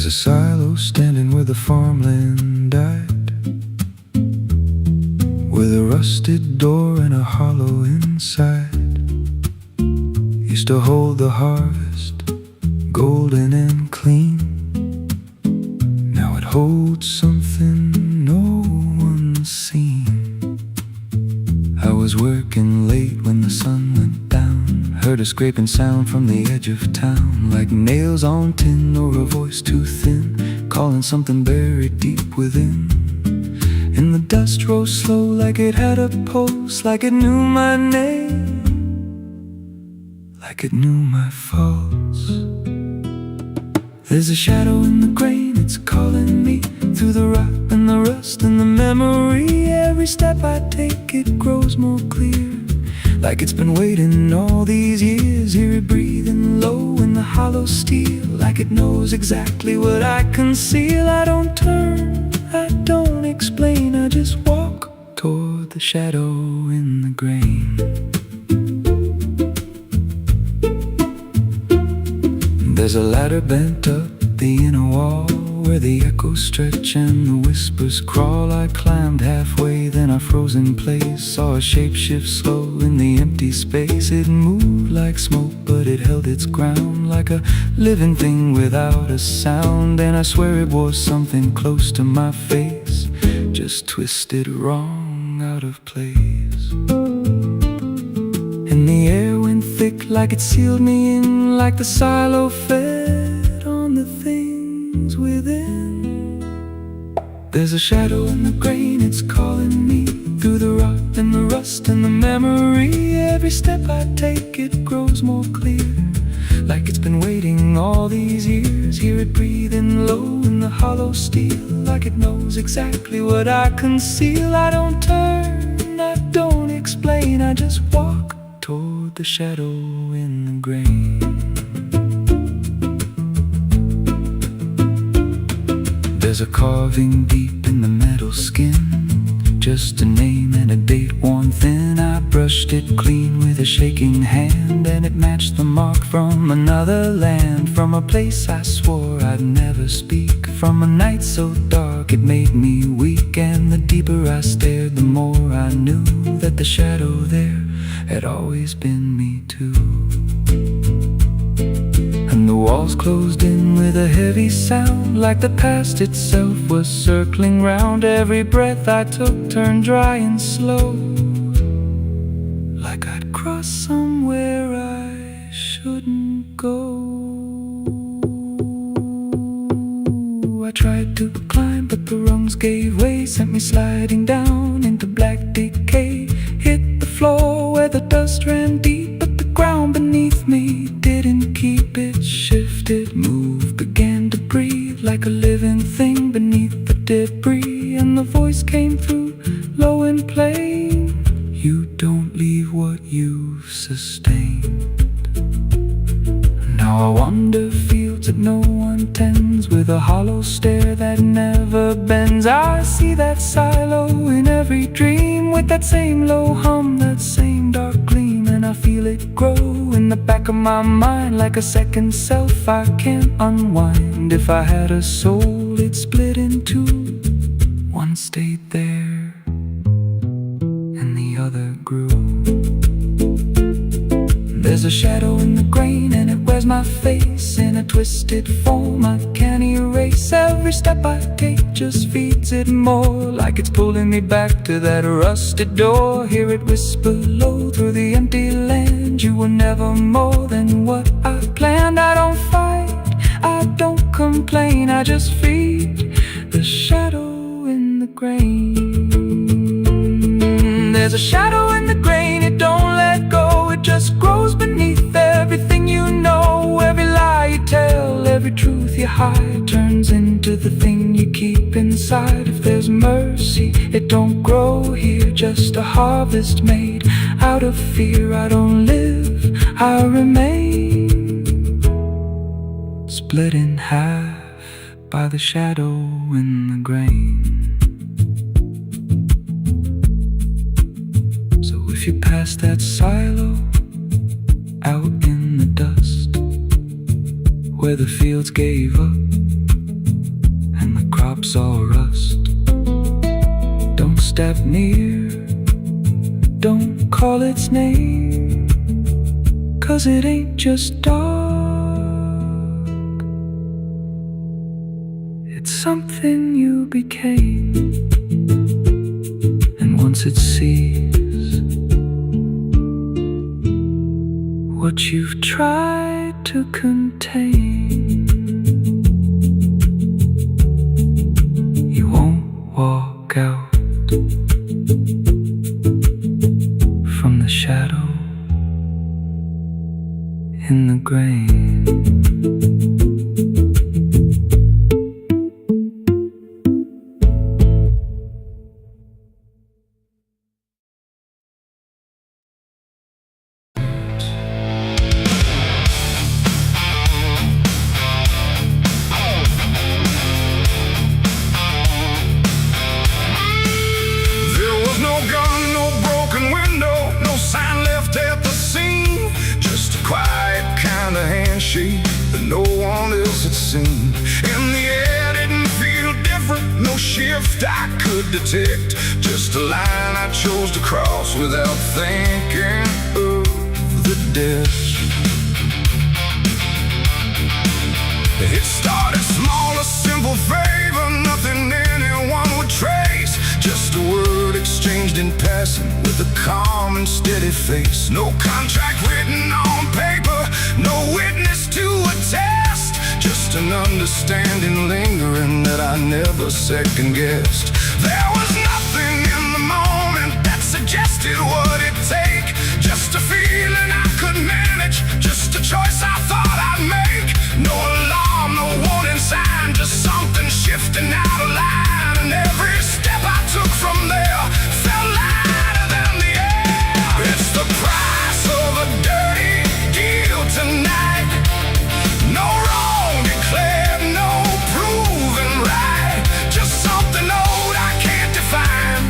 There's a silo standing where the farmland died, with a rusted door and a hollow inside. Used to hold the harvest, golden and clean. Now it holds something no one's seen. I was working late when the sun went down, heard a scraping sound from the edge of town, like nails on tin or a voice too thin, calling something buried deep within. And the dust rose slow like it had a pulse, like it knew my name, like it knew my faults. There's a shadow in the grain, it's calling me through the rot and the rust and the memory. Every step I take, it grows more clear, like it's been waiting all these years. Hear it breathing low in the hollow steel, like it knows exactly what I conceal. I don't turn, I don't explain, I just walk toward the shadow in the grain. There's a ladder bent up the inner wall, where the echoes stretch and the whispers crawl. I climbed halfway, then I froze in place, saw a shape shift slow in the empty space. It moved like smoke, but it held its ground, like a living thing without a sound. And I swear it was something close to my face, just twisted wrong, out of place. And the air went thick, like it sealed me in, like the silo fed on the things within. There's a shadow in the grain, it's calling me through the rot and the rust and the memory. Every step I take, it grows more clear, like it's been waiting all these years. Hear it breathing low in the hollow steel, like it knows exactly what I conceal. I don't turn, I don't explain, I just walk toward the shadow in the grain. There's a carving deep in the metal skin, just a name and a date worn thin. I brushed it clean with a shaking hand, and it matched the mark from another land, from a place I swore I'd never speak, from a night so dark it made me weak. And the deeper I stared, the more I knew that the shadow there had always been me too. And the walls closed in with a heavy sound, like the past itself was circling round. Every breath I took turned dry and slow, like I'd crossed somewhere I shouldn't go. I tried to climb, but the rungs gave way, sent me sliding down into black decay. Hit the floor where the dust ran deep, but the ground beneath me didn't keep. It shifted, moved, began to breathe, like a living thing beneath the debris. And the voice came through, low and plain: you don't leave what you've sustained. Now I wander fields that no one tends, with a hollow stare that never bends. I see that silo in every dream, with that same low hum, that same dark gleam. And I feel it grow in the back of my mind, like a second self I can't unwind. If I had a soul, it'd split in two. One stayed there, and the other grew. There's a shadow in the grain, and it wears my face in a twisted form I can't erase. Every step I take just feeds it more, like it's pulling me back to that rusted door. Hear it whisper low through the empty land: you were never more than what I planned. I don't fight, I don't complain, I just feed the shadow in the grain. There's a shadow in the grain, it don't let go, it just grows beneath everything you know. Every lie you tell, every truth you hide, turns into the thing you keep inside. If there's mercy, it don't grow here, just a harvest made out of fear. I don't live, I remain, split in half by the shadow in the grain. If you pass that silo out in the dust, where the fields gave up lamps or rust. Don't step near, don't call its name, 'cause it ain't just dark, it's something you became. And once it sees what you've tried to contain, you won't walk out from the shadow in the grain. That no one else had seen. And the air didn't feel different, no shift I could detect. Just a line I chose to cross without thinking of the ditch. It started small, a simple favor, nothing anyone would trace. Just a word exchanged in passing with a calm and steady face. No contract written on paper, no witness to attest. Just an understanding lingering that I never second-guessed. There was nothing in the moment that suggested what it'd take. Just a feeling I could manage, just a choice I thought I'd make. No alarm, no warning sign, just something shifting out of line. And every step I took from there felt lighter than the air. It's the price of a dirty deal tonight. No wrong declared, no proven right. Just something old I can't define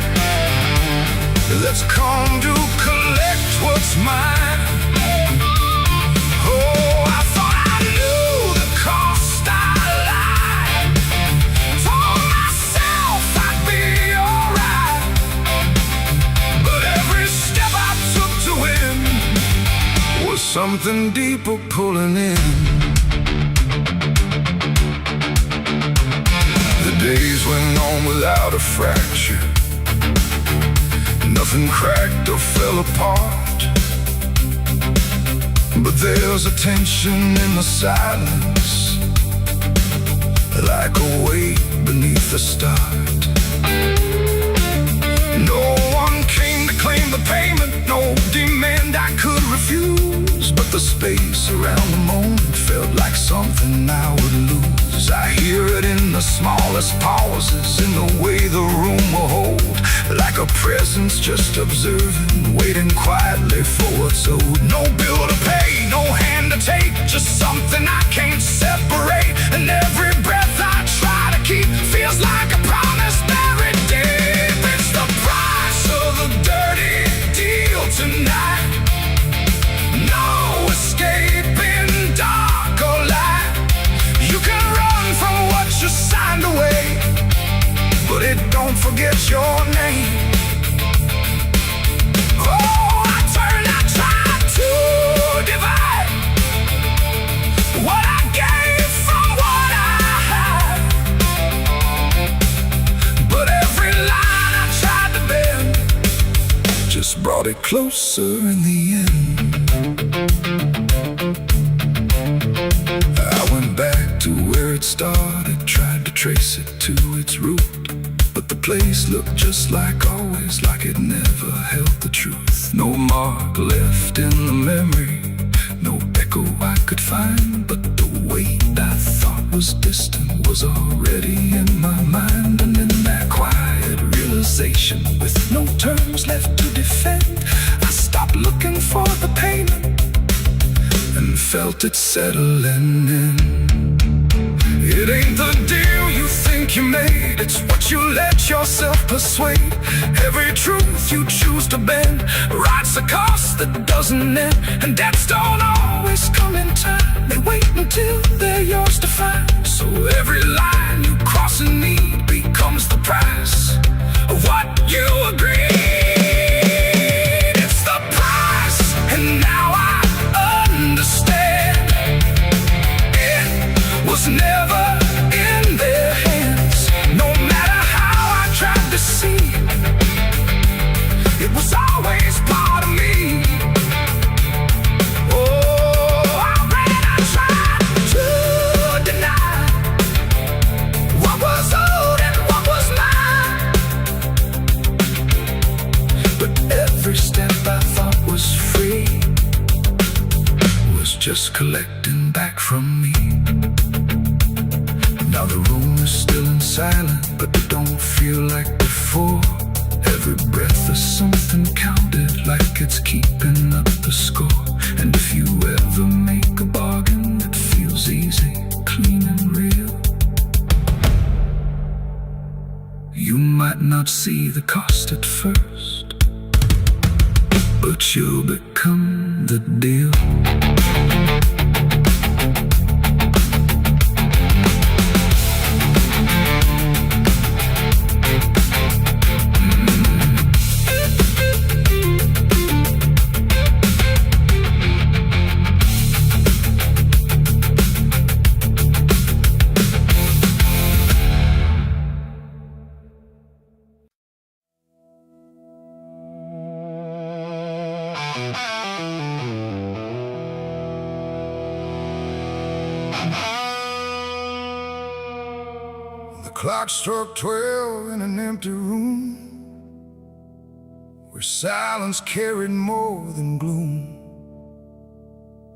that's come to collect what's mine. Oh, I thought I knew the cost I lied. Told myself I'd be alright, but every step I took to win was something deeper pulling in. The days went on without a fracture. Nothing cracked or fell apart, but there's a tension in the silence, like a weight beneath the start. No one came to claim the payment, no demand I could refuse, but the space around the moment felt like something I would lose. I hear it in the smallest pauses, in the way the room will hold, like a presence just observing, waiting quietly for what's owed. No bill to pay, no hand to take, just something I can't separate. And every breath I try to keep feels like a promise buried deep. It's the price of a dirty deal tonight. No escaping dark or light. You can run from what you signed away, but it don't forget your name. Oh, I tried to divide what I gave from what I had, but every line I tried to bend just brought it closer in the end. I went back to where it started, tried to trace it to its root, but the place looked just like always, like it never held the truth. No mark left in the memory, no echo I could find, but the weight I thought was distant was already in my mind. And in that quiet realization, with no terms left to defend, I stopped looking for the payment and felt it settling in. It ain't the deal you think think you made, it's what you let yourself persuade. Every truth you choose to bend writes a cost that doesn't end. And debts don't always come in time, they wait until they're yours to find. So every line you cross in need becomes the price of what you agreed. It's the price, and now I understand. It was never in their hands. No matter how I tried to see, it was always part of me. Oh, I tried to deny what was old and what was mine. But every step I thought was free was just collecting back from me. Now the room is still and silent, but it don't feel like before. Every breath is something counted, like it's keeping up the score. And if you ever make a bargain that feels easy, clean and real, you might not see the cost at first, but you'll become the deal. The clock struck 12 in an empty room, where silence carried more than gloom.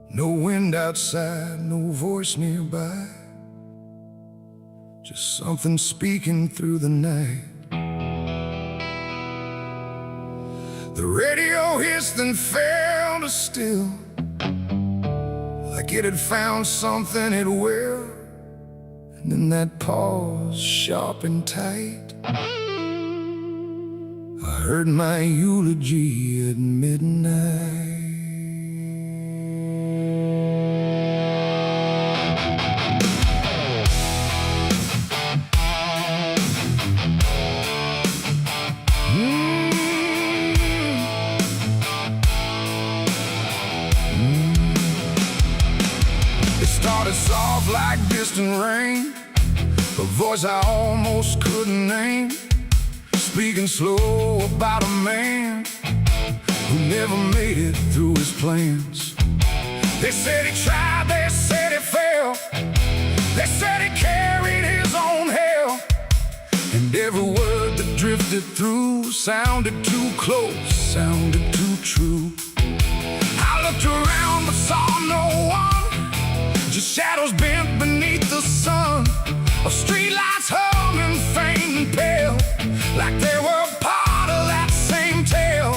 No wind outside, no voice nearby, just something speaking through the night. The radio hissed and fell to still, like it had found something it will. And in that pause, sharp and tight, I heard my eulogy at midnight. It started soft like distant rain, a voice I almost couldn't name, speaking slow about a man who never made it through his plans. They said he tried, they said he failed, they said he carried his own hell. And every word that drifted through sounded too close, sounded too true. I looked around but saw no one, just shadows bent beneath the sun, of streetlights humming faint and pale, like they were part of that same tale.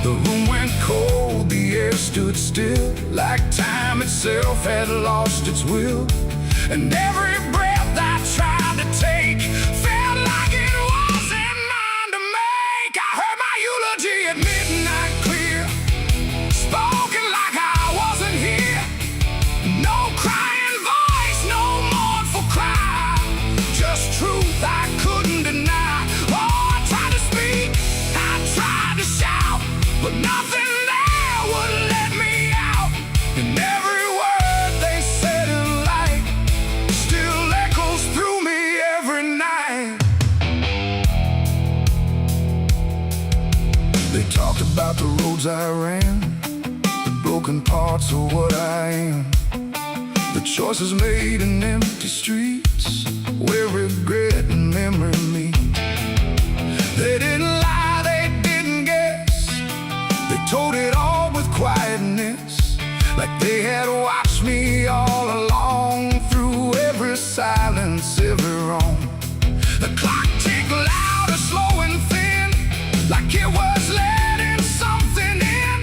The room went cold, the air stood still, like time itself had lost its will. And every breath I tried to take felt like it wasn't mine to make. I heard my eulogy at midnight clear, spoken like I wasn't here. No crying voice, no mournful cry, just truth I couldn't deny. Oh, I tried to speak, I tried to shout, but nothing there would let me out. And every word they said in light still echoes through me every night. They talked about the roads I ran, the broken parts of what I am, the choices made in empty streets where regret and memory meet. They didn't lie, they didn't guess, they told it all with quietness, like they had watched me all along, through every silence, every wrong. The clock ticked loud and slow and thin, like it was letting something in.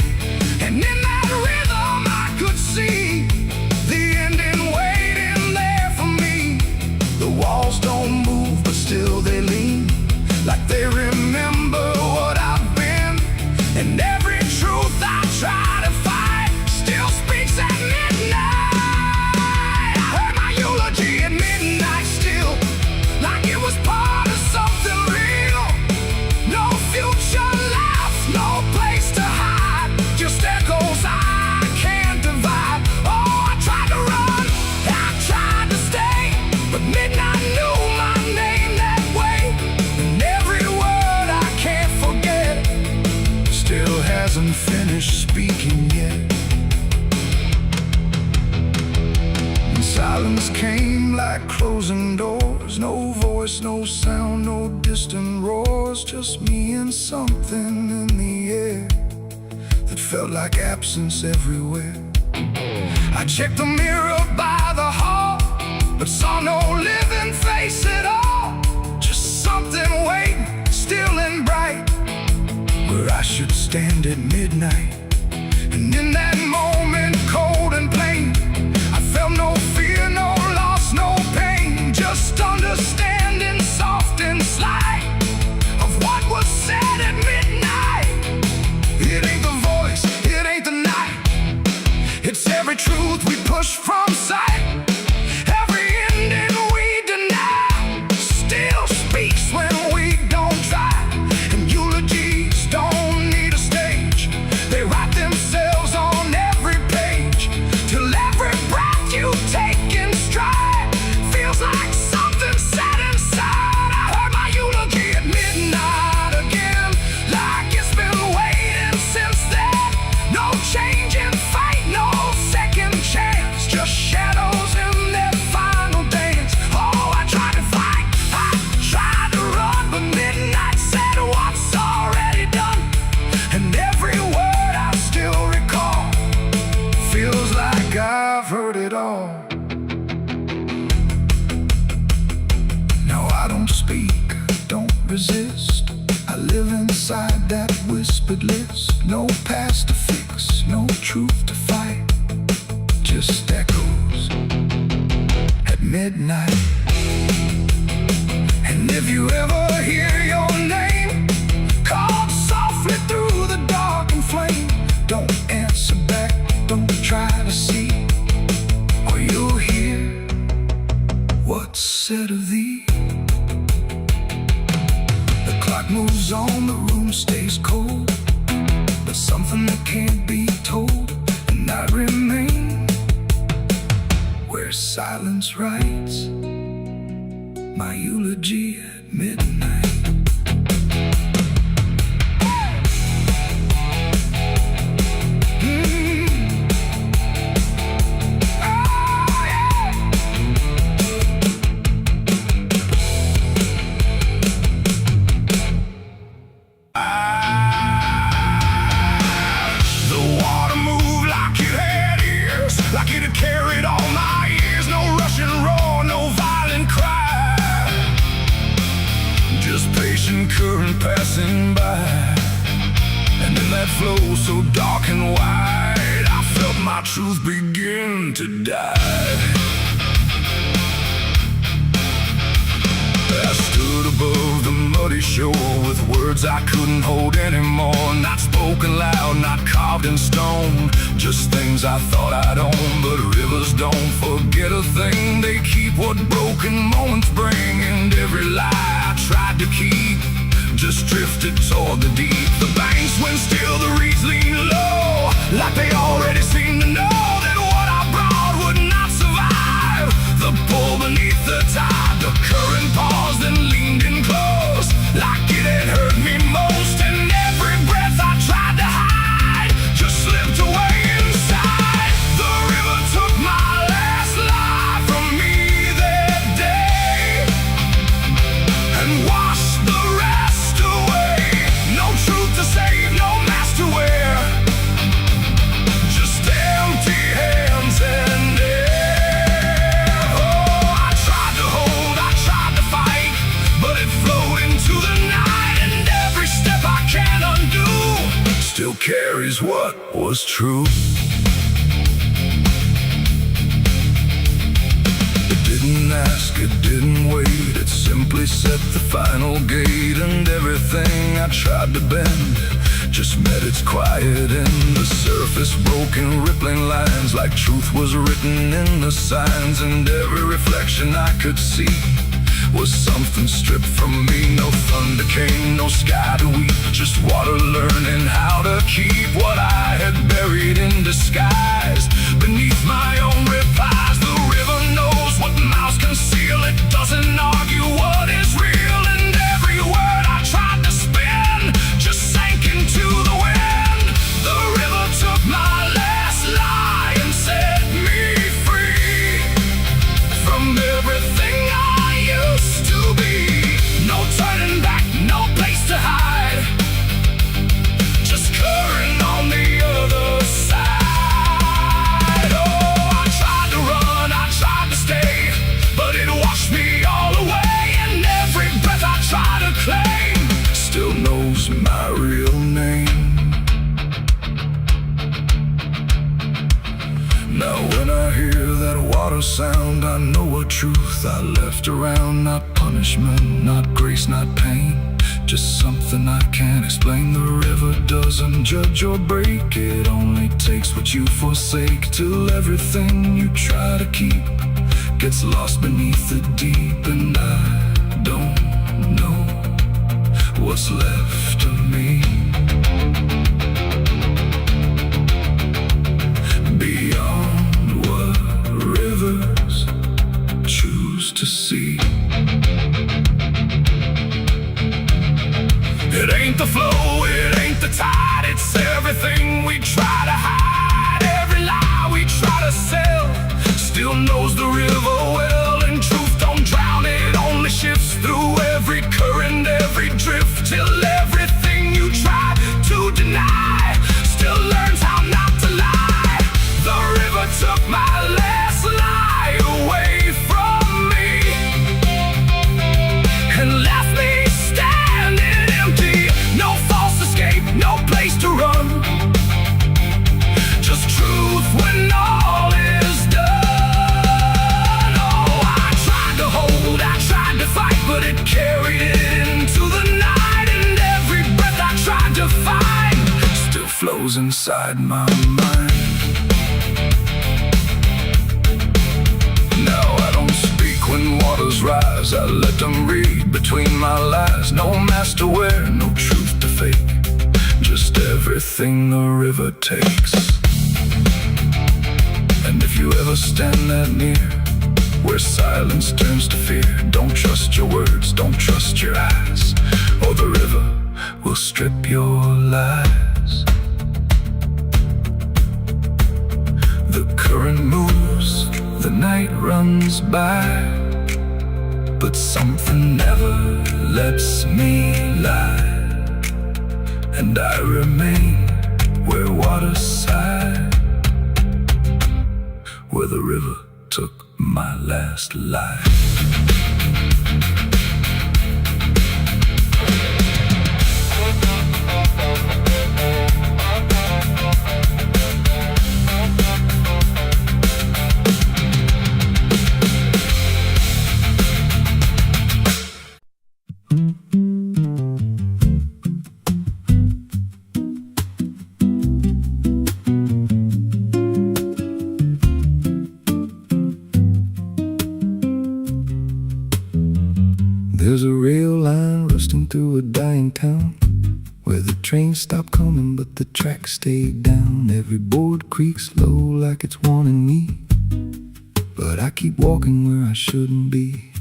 And in that rhythm I could see the ending waiting there for me. The walls don't move, but hasn't finished speaking yet. And silence came like closing doors. No voice, no sound, no distant roars. Just me and something in the air that felt like absence everywhere. I checked the mirror by the hall, but saw no living face at all. Just something waiting, still and bright, where I should stand at midnight. And in that moment, cold and plain, I felt no fear, no loss, no pain. Just understanding, soft and slight, of what was said at midnight. It ain't the voice, it ain't the night, it's every truth we push from sight. Every ending we deny still speaks when we don't try. And eulogies don't need a stage, they write themselves on every page, till every breath you take in stride feels like something set inside. I heard my eulogy at midnight again, like it's been waiting since then. No change in fate, no second chance, just shadows in their final dance. Oh, I tried to fight, I tried to run, but midnight said what's already done. And every word I still recall feels like I've heard it all. Now I don't speak, don't resist, I live inside that whispered list. No past to fix, no truth to fight, just echoes at midnight. And if you ever hear your name called softly through the dark and flame, don't answer back, don't try to see, or you'll hear what's said of thee. The clock moves on, the room stays cold, but something that can't be told. And I remain where silence writes my eulogy at midnight. Like it had carried all my years, no rushing roar, no violent cry, just patient current passing by. And in that flow so dark and wide, I felt my truth begin to die. I stood above the muddy shore with words I couldn't hold anymore. Not spoken loud, not carved in stone, just things I thought I'd own. But rivers don't forget a thing, they keep what broken moments bring. And every lie I tried to keep just drifted toward the deep. The banks went still, the reeds lean low, like they already seemed to know that what I brought would not survive the pull beneath the tide. The current paused and leaned in close, like it had hurt me most. And every breath I tried to hide just slipped away inside. The river took my last life from me that day and washed the rest away. No truth to save, no mask to wear, just empty hands and air. Oh, I tried to hold, I tried to fight, but it flowed into the night. And every step I can't undo still carries what was true. It didn't ask, it didn't wait, it simply set the final gate. And everything I tried to bend just met its quiet end. The surface broken, rippling lines, like truth was written in the signs. And every reflection I could see was something stripped from me. No thunder came, no sky to weep, just water learning how to keep what I had buried in disguise beneath my own replies. The river knows what mouths conceal, it doesn't argue what is real. And every word I tried to spin just sank into the wind. my real name. Now when I hear that water sound, I know a truth I left around. Not punishment, not grace, not pain, just something I can't explain. The river doesn't judge or break, it only takes what you forsake, till everything you try to keep gets lost beneath the deep. And I don't know what's left of me beyond what rivers choose to see. It ain't the flow, it ain't the tide, it's everything we try to hide. Every lie we try to sell still knows the river well, and truth don't drown, it only shifts through every current, every drift, till everything you try to deny still learns how not to lie. The river took my last lie away from me and left me standing empty. No false escape, no place to run, just truth when all is done. Oh, I tried to hold, I tried to fight, but it carried it into the night. And every breath I tried to find still flows inside my mind. Now I don't speak when waters rise, I let them read between my lies. No mask to wear, no truth to fake, just everything the river takes. And if you ever stand that near, where silence turns to fear, don't trust your words, don't trust your eyes, or the river will strip your lies. The current moves, the night runs by, but something never lets me lie. And I remain where water sighed, where the river took my last life. There's a rail line rusting through a dying town, where the trains stop coming but the tracks stay down. Every board creaks low like it's warning me, but I keep walking where I shouldn't be.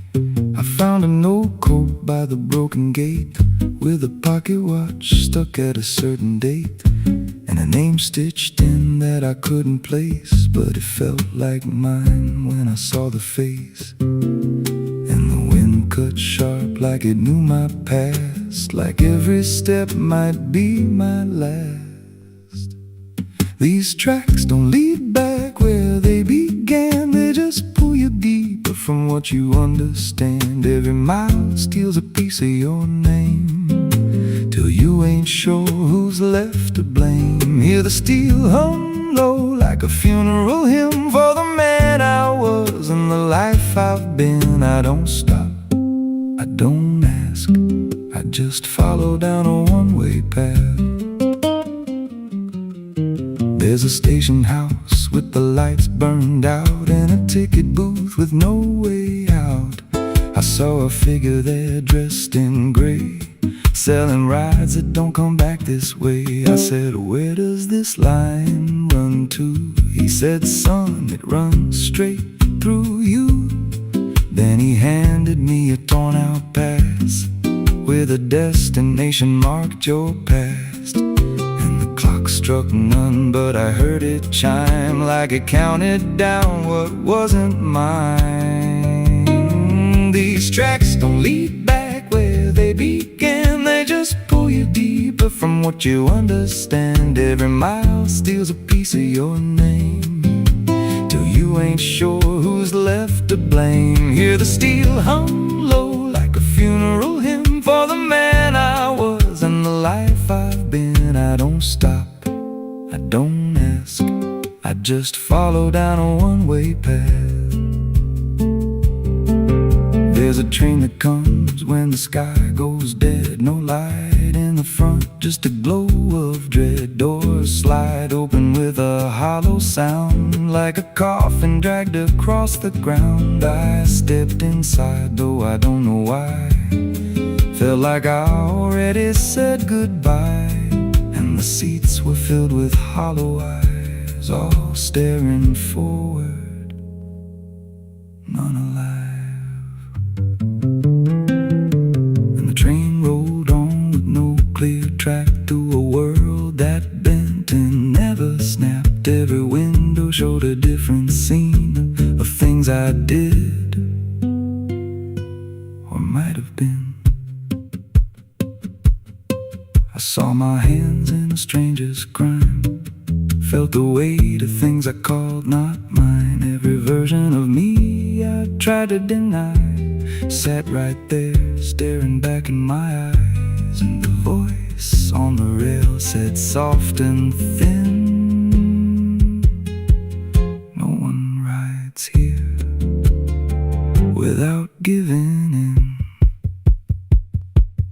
I found an old coat by the broken gate, with a pocket watch stuck at a certain date, and a name stitched in that I couldn't place, but it felt like mine when I saw the face. And the wind cut sharp like it knew my past, like every step might be my last. These tracks don't lead back where they began, they just pull you deeper from what you understand. Every mile steals a piece of your name, till you ain't sure who's left to blame. Hear the steel hum low like a funeral hymn for the man I was and the life I've been. I don't stop, I don't ask, I just follow down a one-way path. There's a station house with the lights burned out, and a ticket booth with no way out. I saw a figure there dressed in gray, selling rides that don't come back this way. I said, where does this line run to? He said, son, it runs straight through you. Then he handed me a torn out pass, with a destination marked your past. And the clock struck none, but I heard it chime like it counted down what wasn't mine. These tracks don't lead back where they began, they just pull you deeper from what you understand. Every mile steals a piece of your name, till you ain't sure who's left to blame. Hear the steel hum low like a funeral hymn for the man I was and the life I've been. I don't stop, I don't ask, I just follow down a one-way path. There's a train that comes when the sky goes dead. No light in the front, just a glow of dread. Doors slide open with a hollow sound, like a coffin dragged across the ground. I stepped inside, though I don't know why. Felt like I already said goodbye. And the seats were filled with hollow eyes, all staring forward, none alive. And the train rolled on with no clear track through a world that bent and never snapped. Every window showed a different scene of things I did or might have been. I saw my hands in a stranger's crime, felt the weight of things I called not mine. Every version of me I tried to deny sat right there, staring back in my eyes. And the voice on the rail said soft and thin, no one rides here without giving in.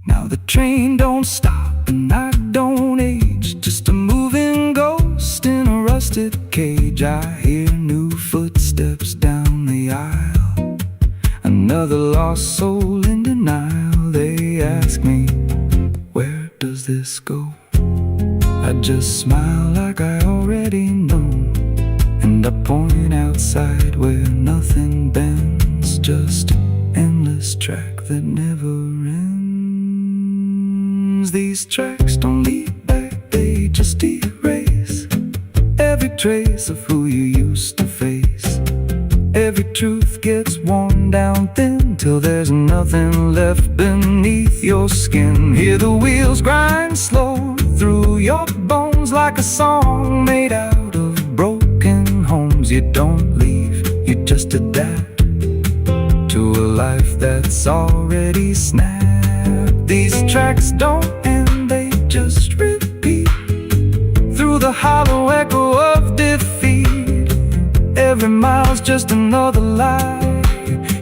Now the train don't stop and I don't age, just a moving ghost in a rusted cage. I hear new footsteps down the aisle, another lost soul in denial. They ask me, where does this go? I just smile like I already know, and I point outside where nothing bends, just an endless track that never ends. These tracks don't lead back, they just erase every trace of who you used to face. Every truth gets worn down thin till there's nothing left beneath your skin. Hear the wheels grind slow through your bones like a song made out of broken homes. You don't leave, you just adapt to a life that's already snapped. These tracks don't end, they just repeat through the hollow echo of defeat. Every mile's just another lie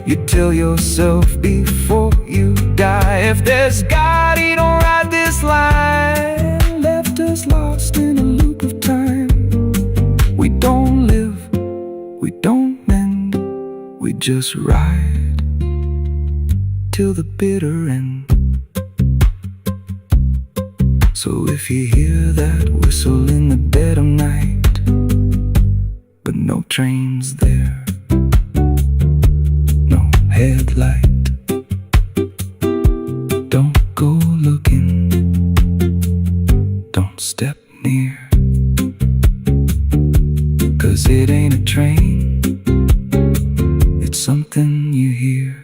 you tell yourself before you die. If there's God, he don't ride this line, left us lost in a loop of time. We don't live, we don't mend, we just ride till the bitter end. So if you hear that whistle in the dead of night, but no train's there, no headlight, don't go looking, don't step near, 'cause it ain't a train, it's something you hear.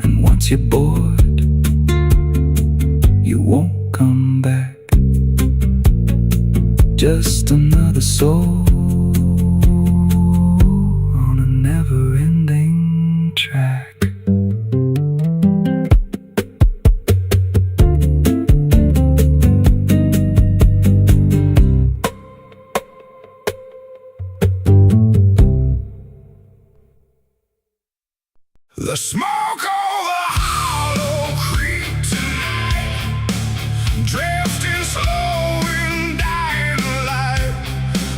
And once you're bored, you won't come back, just another soul on a never-ending track. The smoke over Hollow Creek tonight, drifting slow and dying alive.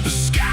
The sky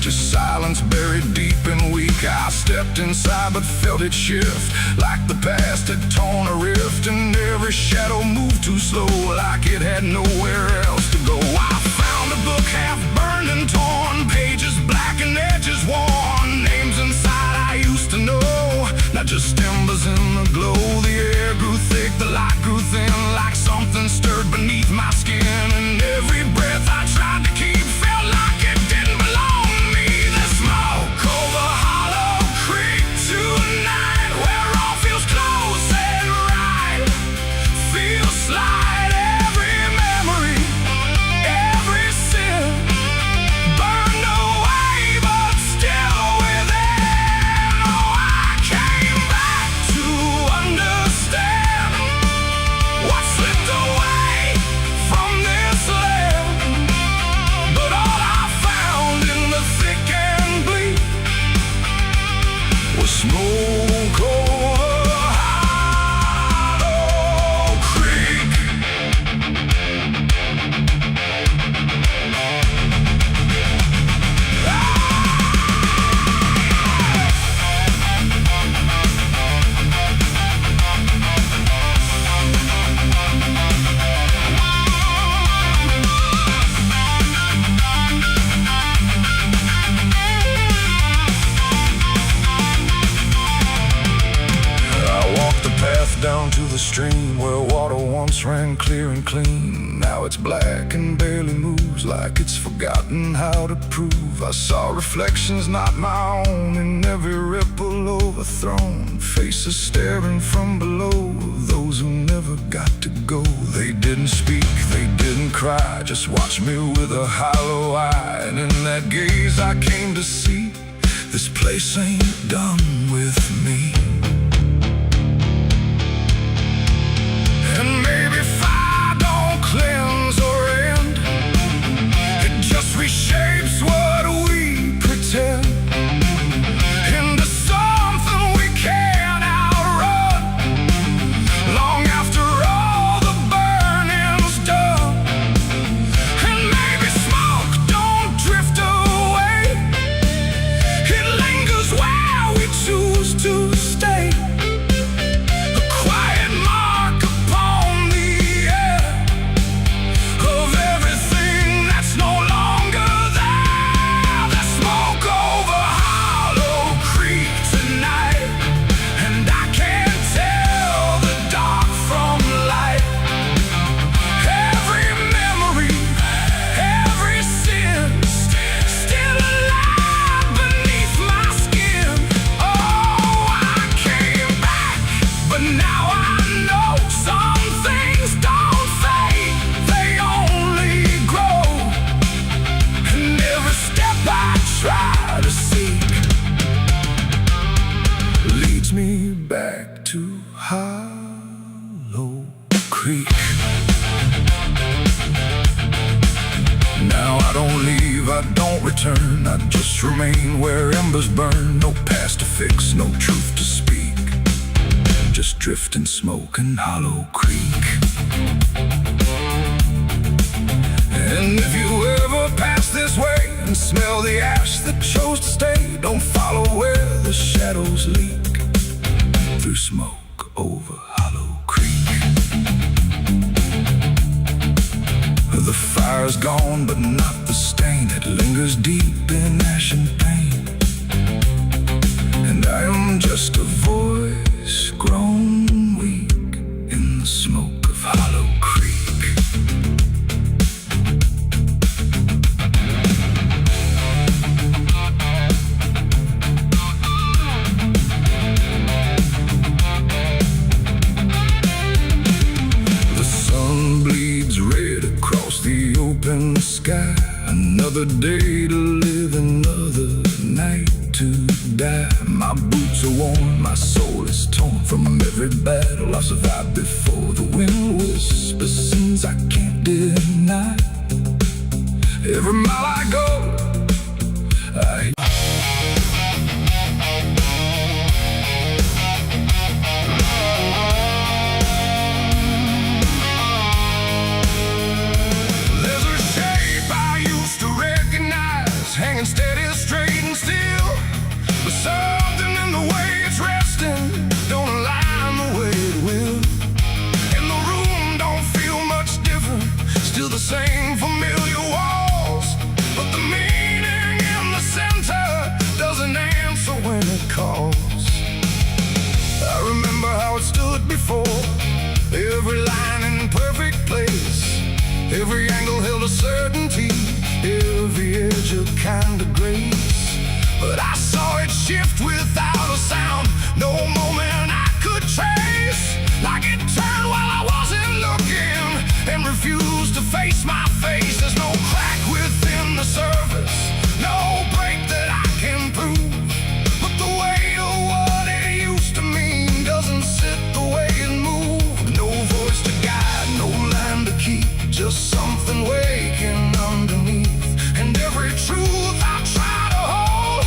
just silence buried deep and weak. I stepped inside but felt it shift, like the past had torn a rift, and every shadow moved too slow, like it had nowhere else to go. I found a book half burned and torn, pages black and edges worn, names inside I used to know, not just embers in the glow. The air grew thick, the light grew thin, like something stirred beneath my skin, and every breath I tried to keep felt like it didn't belong to me. The smoke over Hollow Creek tonight, where all feels close and right, feels slight. Every memory, every sin burned away, but still within. Oh, I came back to understand what slipped away from this land. But all I found in the thick and bleak was smoke over Hollow Creek. I walked the path down to the stream where water once ran clear and clean. Now it's black and barely moves, like it's forgotten how to prove. I saw reflections not my own in every ripple overthrown, faces staring from below, those who never got to go. They didn't speak, they didn't cry, just watched me with a hollow eye. And in that gaze I came to see, this place ain't done with me. And maybe fire don't cleanse or end, it just reshapes what we pretend into something we can't outrun, long after all the burning's done. And maybe smoke don't drift away, it lingers where we choose to stay, a quiet mark upon the air of everything that's no longer there. The smoke over Hollow Creek tonight, and I can't tell the dark from light. Every memory, every sin, still alive beneath my skin. Oh, I came back, but now I know some things don't fade, they only grow. And every step I try to seek leads me back to Hollow Creek. Now I don't leave, I don't return, I just remain where embers burn. No past to fix, no truth to speak, just drift and smoke in Hollow Creek. And if you ever pass this way and smell the ash that chose to stay, don't follow where the shadows leak, through smoke over Hollow Creek. The fire's gone, but not the stain, it lingers deep in ash and pain. And I am just a voice grown weak in the smoke of Hollow Creek. The sun bleeds red across the open sky. Another day to live, another night to die. My boots are worn, my soul is torn from every battle I've survived before. The wind whispers sins I can't deny. Every mile I go, there's a shape I used to recognize, hanging steady straight and still, but something in the way it's resting don't align the way it will. And the room don't feel much different, still the same familiar walls, but the meaning in the center doesn't answer when it calls. I remember how it stood before, every line in perfect place, every angle held a certainty, every edge a kind of grace. But I saw it shift without a sound, no moment I could trace. Like it turned while I wasn't looking and refused to face my face. There's no crack within the surface, no break that I can prove, but the weight of what it used to mean doesn't sit the way it moved. No voice to guide, no line to keep, just something waking underneath. And every truth I try to hold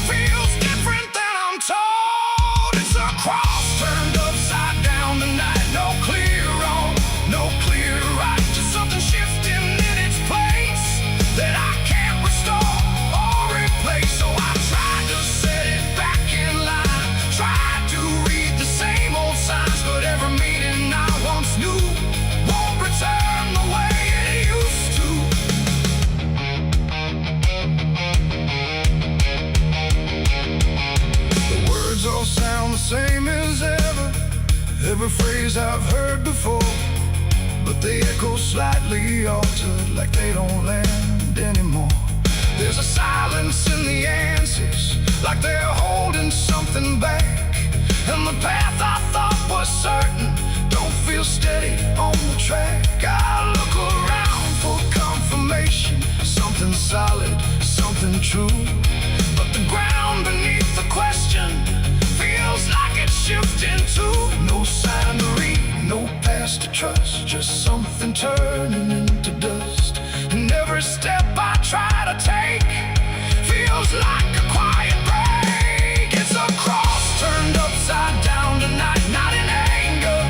feels different than I'm told. It's a cross turned upside down tonight, no clear wrong, no clear right, just something shifting in its place that I can't restore or replace. So I tried to set it back in line, tried to read the same old signs, but every meaning I once knew won't return the way it used to. The words all sound the same as ever, every phrase I've heard before, but they echo slightly altered, like they don't land anymore. There's a silence in the answers, like they're holding something back. And the path I thought was certain don't feel steady on the track. I look around for confirmation, something solid, something true, but the ground beneath the question feels like it's shifting too. No sign to read, no past to trust, just something turning into dust. And every step I try to take feels like a quiet break. It's a cross turned upside down tonight, not in anger,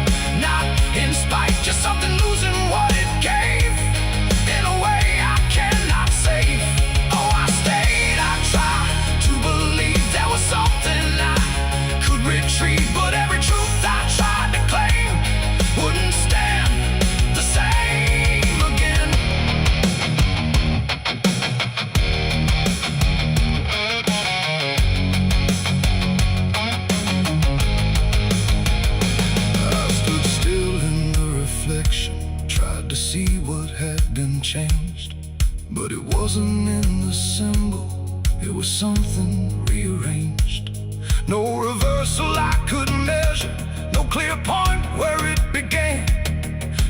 not in spite, just something losing what it gave in a way I cannot save. Oh, I stayed, I tried to believe there was something I could retrieve, but every truth I tried to claim wouldn't stand the same again. I stood still in the reflection, tried to see what had been changed, but it wasn't in the symbol, it was something rearranged. No reversal I could measure, no clear point where it began,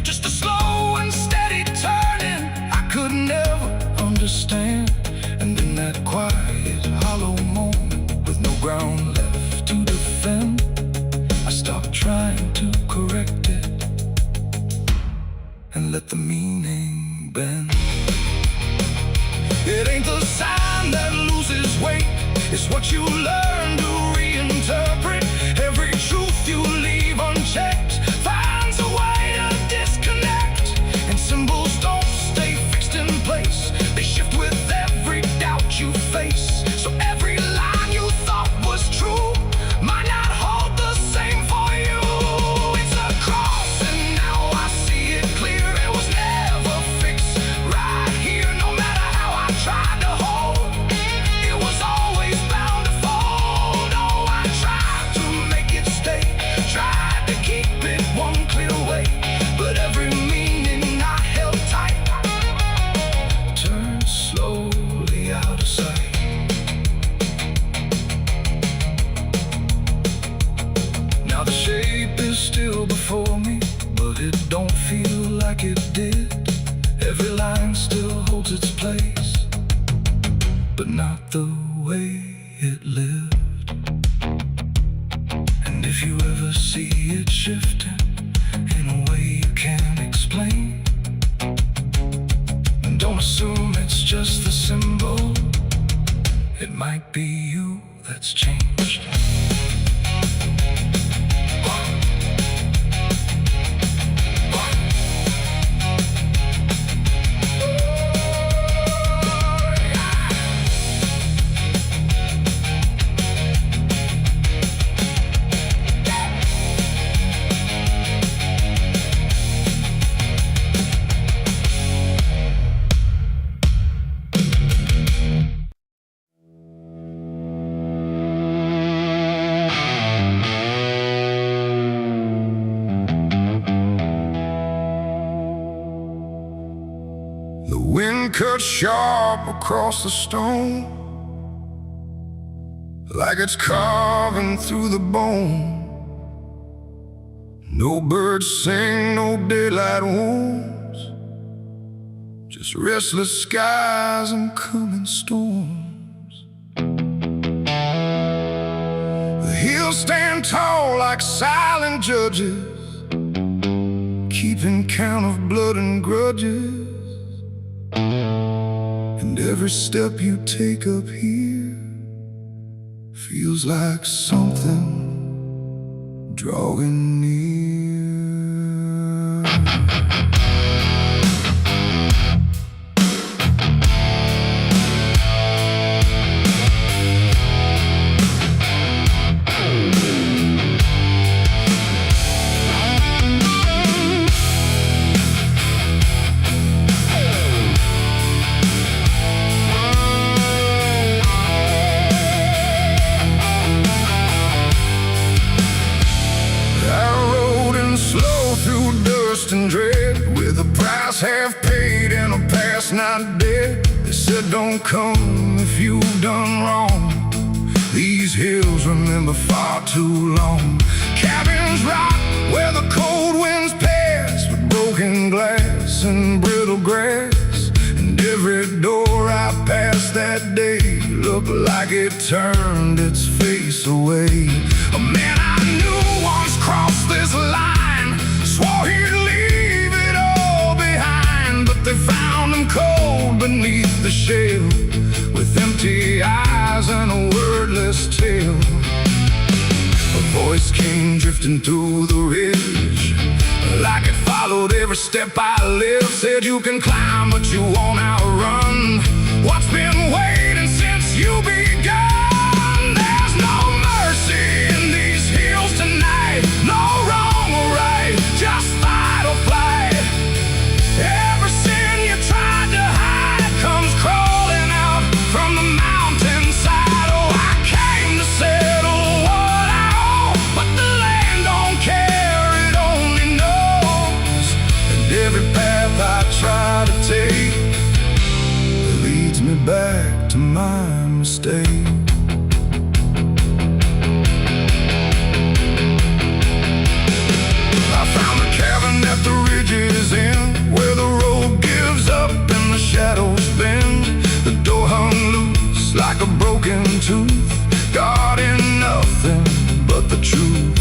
just a slow and steady turning I could never understand. And in that quiet, hollow moment, with no ground left to defend, I stopped trying to correct it and let the meaning bend. It ain't the sign that loses weight, it's what you learn to reinterpret. Every truth you leave unchecked finds a way to disconnect. And symbols don't stay fixed in place, they shift with every doubt you face. So every line you thought was true might not hold the same for you. It's a cross and now I see it clear, it was never fixed right here. No matter how I tried to hold, it was always bound to fold. Oh, I tried to make it stay, tried to keep it one clear way, but every meaning I held tight turned slowly out of sight. Now the shape is still before me, but it don't feel like it did. Every line still holds its place, but not the way it lived. And if you ever see it shifting in a way you can't explain, don't assume it's just the symbol, it might be you that's changed. cut sharp across the stone, like it's carving through the bone. No birds sing, no daylight wounds, just restless skies and coming storms. The hills stand tall like silent judges, keeping count of blood and grudges. And every step you take up here feels like something drawing near. And dread, with a price half paid and a past not dead. They said don't come if you've done wrong. These hills remember far too long. Cabins rock where the cold winds pass, with broken glass and brittle grass. And every door I passed that day looked like it turned its face away. A man I knew once crossed this line, swore he'd leave it all behind, but they found him cold beneath the shell, with empty eyes and a wordless tale. A voice came drifting through the ridge, like it followed every step I lived. Said you can climb but you won't outrun what's been waiting since you begun. There's no mercy in these hills tonight, no wrong or right, just fight or flight. Every sin you tried to hide comes crawling out from the mountainside. Oh, I came to settle what I owe, but the land don't care, it only knows. And every path I try to take leads me back to my mistake. At the ridge's end, where the road gives up and the shadows bend, the door hung loose like a broken tooth, guarding nothing but the truth.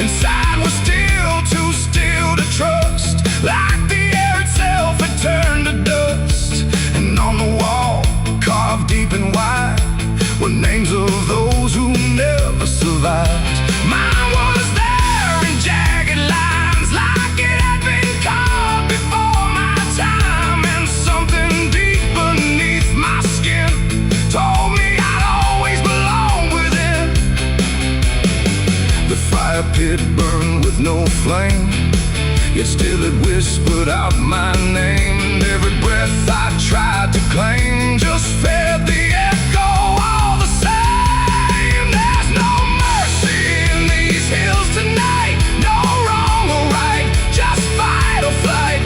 Inside was still too still to trust, like the air itself had turned to dust. And on the wall, carved deep and wide, were names of those who never survived. Mine was there in jagged lines, like it had been carved before my time. And something deep beneath my skin told me I'd always belong within. The fire pit burned with no flame, yet still it whispered out my name. And every breath I tried to claim just fed the echo all the same. There's no mercy in these hills tonight, no wrong or right, just fight or flight.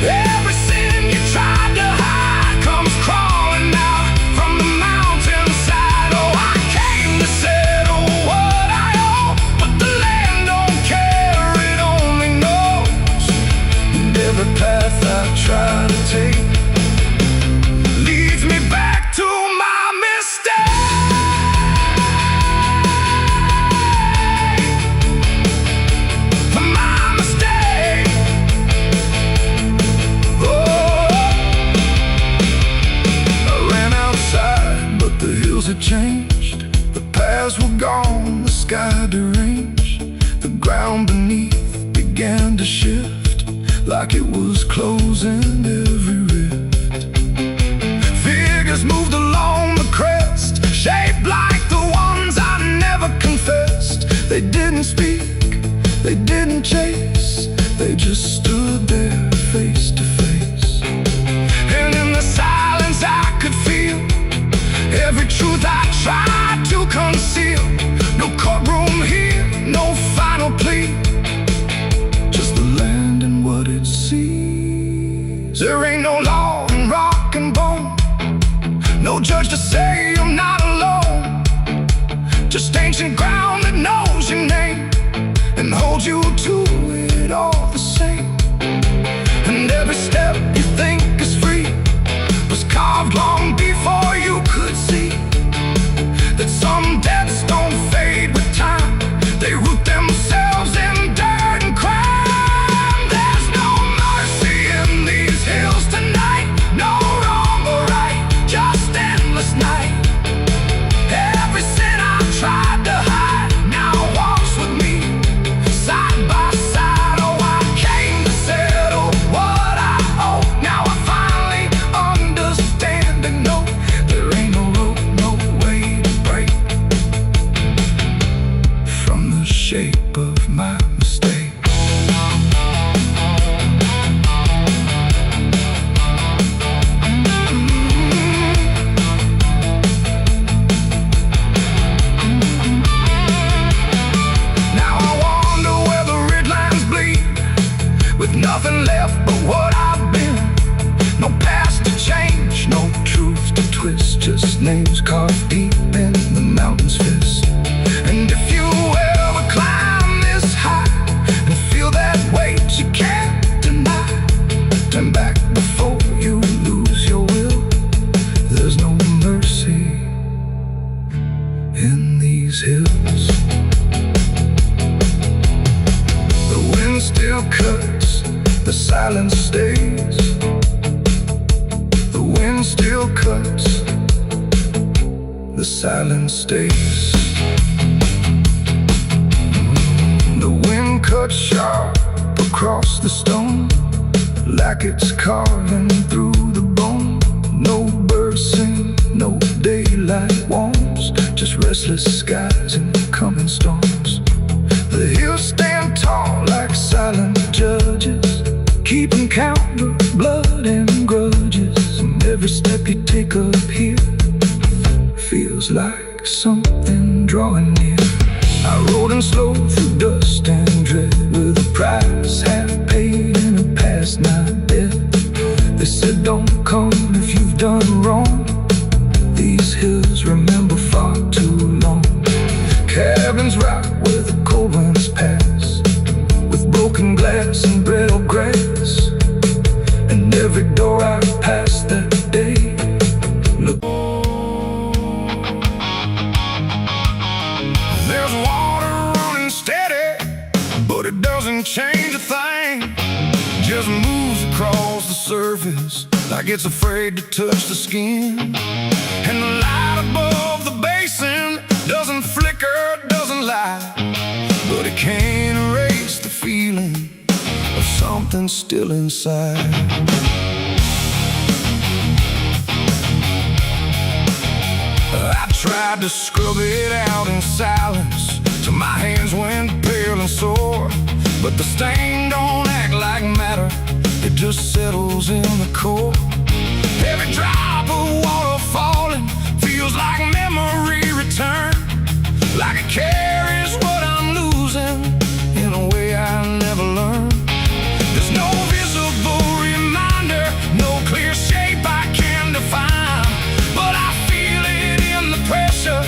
Every sin you tried to hide comes crawling out from the mountainside. Oh, I came to settle what I owe, but the land don't care, it only knows. And every path I try to take leads me back to my mistake. My mistake. Oh, I ran outside, but the hills had changed. The paths were gone, the sky deranged. The ground beneath began to shift, like it was closing every rift. Figures moved along the crest, shaped like the ones I never confessed. They didn't speak, they didn't chase, they just stood there face to face. And in the silence I could feel every truth I tried to conceal. No courtroom here, no final plea, just the land and what it sees. There ain't no law and just ancient ground that knows your name and holds you to it all the same. And every step you think is free was carved long before you could see that some debts don't fade with time. They root themselves in dirt and crime. There's no mercy in these hills tonight. No wrong or right, just endless night. Every sin I've tried to hide now walks with me, side by side. Oh, I came to settle what I owe. Now I finally understand and know there ain't no rope, no way to break from the shape of my mistake. Now I wonder where the red lines bleed, with nothing left but what I've been. No past to change, no truth to twist, just names carved deep in the mountain's fist. And if you ever climb this high and feel that weight you can't deny, turn back before you lose your will. There's no mercy in these hills. The wind still cuts, the silence stays. The wind still cuts, the silence stays. The wind cuts sharp across the stone, like it's carving through the bone. No birds sing, no daylight warms, just restless skies and coming storms. The hills stand tall like silent judges, keeping count of blood and grudges. And every step you take up here feels like something drawing near. I rode in slow through dust and dread, with a price half paid and a past not dead. They said don't come if you've done wrong. These hills remember far too long. Cabins rock where the cold winds pass, with broken glass and brittle grass. And every door I've passed that day, look. There's water running steady, but it doesn't change a thing. Just moves across the surface like it's afraid to touch the skin. And the light above the basin doesn't flicker, doesn't lie, but it can't erase the feeling of something still inside. I tried to scrub it out in silence till my hands went pale and sore, but the stain don't act like matter, it just settles in the core. Every drop of water falling feels like memory return, like it carries what I'm losing in a way I never learned. There's no visible reminder, no clear shape I can define, but I feel it in the pressure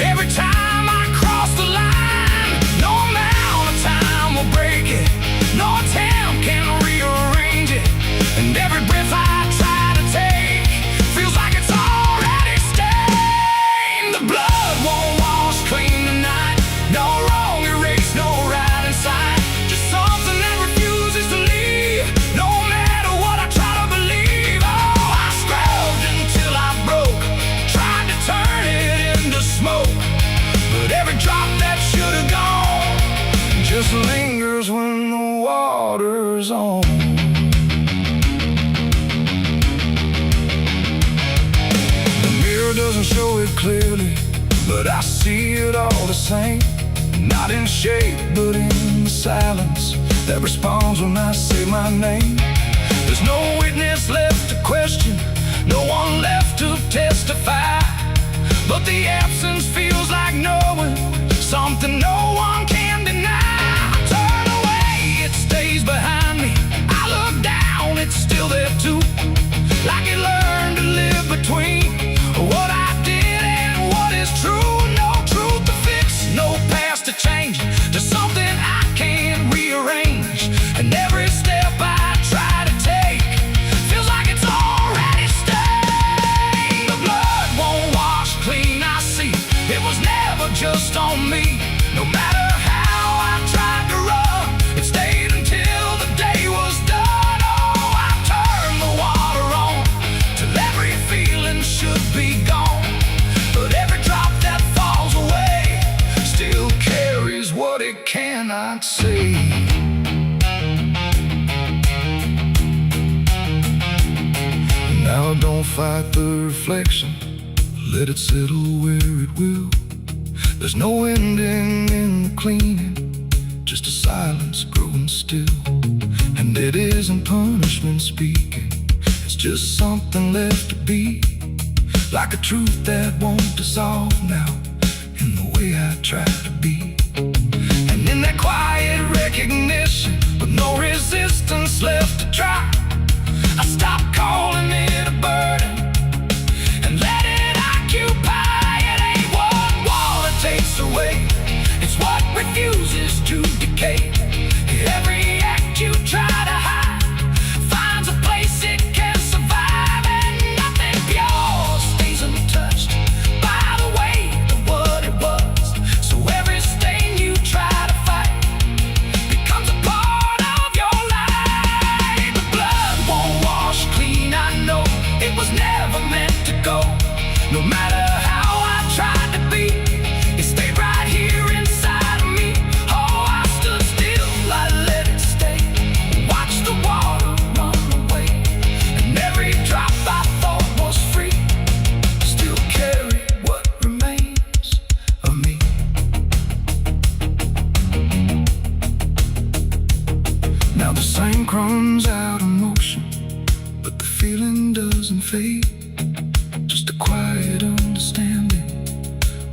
every time I cross the line. No amount of time will break it, no attempt can rearrange it. And every breath I try to take feels like it's already stained. The blood won't wash clean tonight, no wrong erased, no right inside, just something that refuses to leave, no matter what I try to believe. Oh, I scrubbed until I broke, tried to turn it into smoke, but every drop that should have gone just lingers when the water's on. The mirror doesn't show it clearly, but I see it all the same. Not in shape, but in the silence that responds when I say my name. There's no witness left to question, no one left to testify, but the absence feels like knowing something no one can deny. I turn away, it stays behind me. I look down, it's still there too, like it between what I did and what is true. No truth to feel. cannot say. Now don't fight the reflection, let it settle where it will. There's no ending in the cleaning, just a silence growing still. And it isn't punishment speaking, it's just something left to be, like a truth that won't dissolve now in the way I try to be. And in that quiet recognition, with no resistance left to try, I stop calling it a burden and let it occupy. It ain't one wall it takes away, it's what refuses to decay. Every act you try to hide finds a place it can survive, and nothing pure stays untouched by the weight of what it was. So every stain you try to fight becomes a part of your life. The blood won't wash clean, I know it was never meant to go. No matter how I tried to be, it stayed right here inside of me. Oh, I stood still, I let it stay, watched the water run away, and every drop I thought was free still carried what remains of me. Now the sink runs out of motion, but the feeling doesn't fade. Just a quiet understanding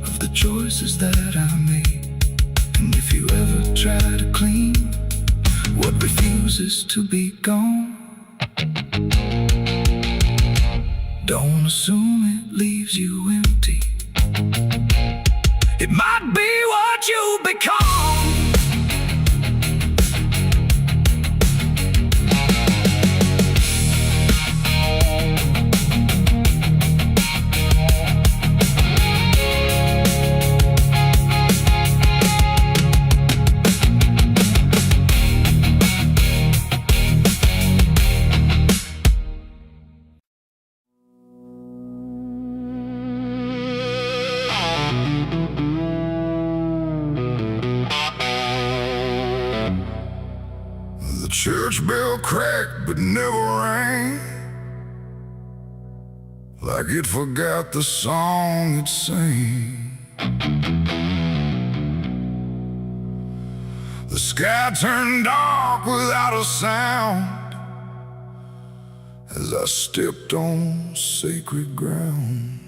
of the choices that I made. And if you ever try to clean what refuses to be gone, don't assume it leaves you empty. It might be what you become. The church bell cracked but never rang, like it forgot the song it sang. The sky turned dark without a sound as I stepped on sacred ground.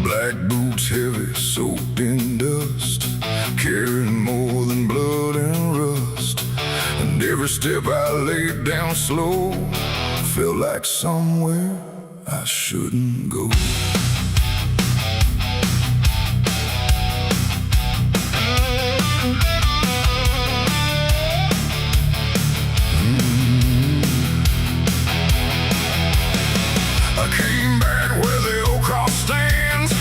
Black boots heavy, soaked in dust, carrying more than blood and rust. And every step I laid down slow felt like somewhere I shouldn't go. I came back where the old cross stands,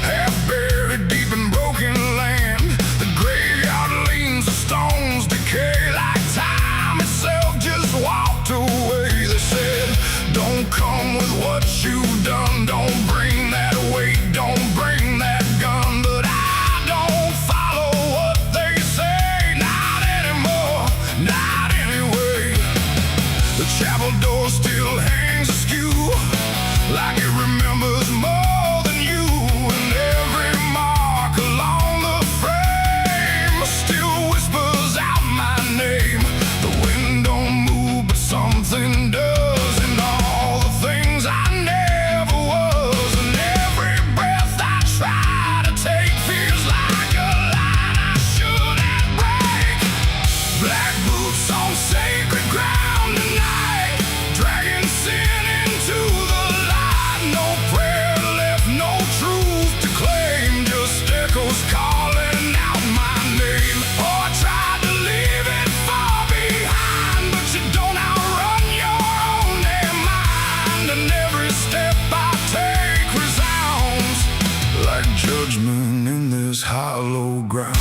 half buried deep in broken land. The graveyard leans, the stones decay like time itself just walked away. They said, don't come with what you've done, don't bring that weight, don't bring that gun. But I don't follow what they say, not anymore, not anyway. The chapel door still hangs askew, like it remembers more than you. And every mark along the frame still whispers out my name. The wind don't move, but something does, and all the things I never was. And every breath I try to take feels like a line I shouldn't break. Black boots on sacred ground tonight, dragging sin into the light. No prayer left, no truth to claim, just echoes calling out my name. Oh, I tried to leave it far behind, but you don't outrun your own damn mind. And every step I take resounds like judgment in this hollow ground.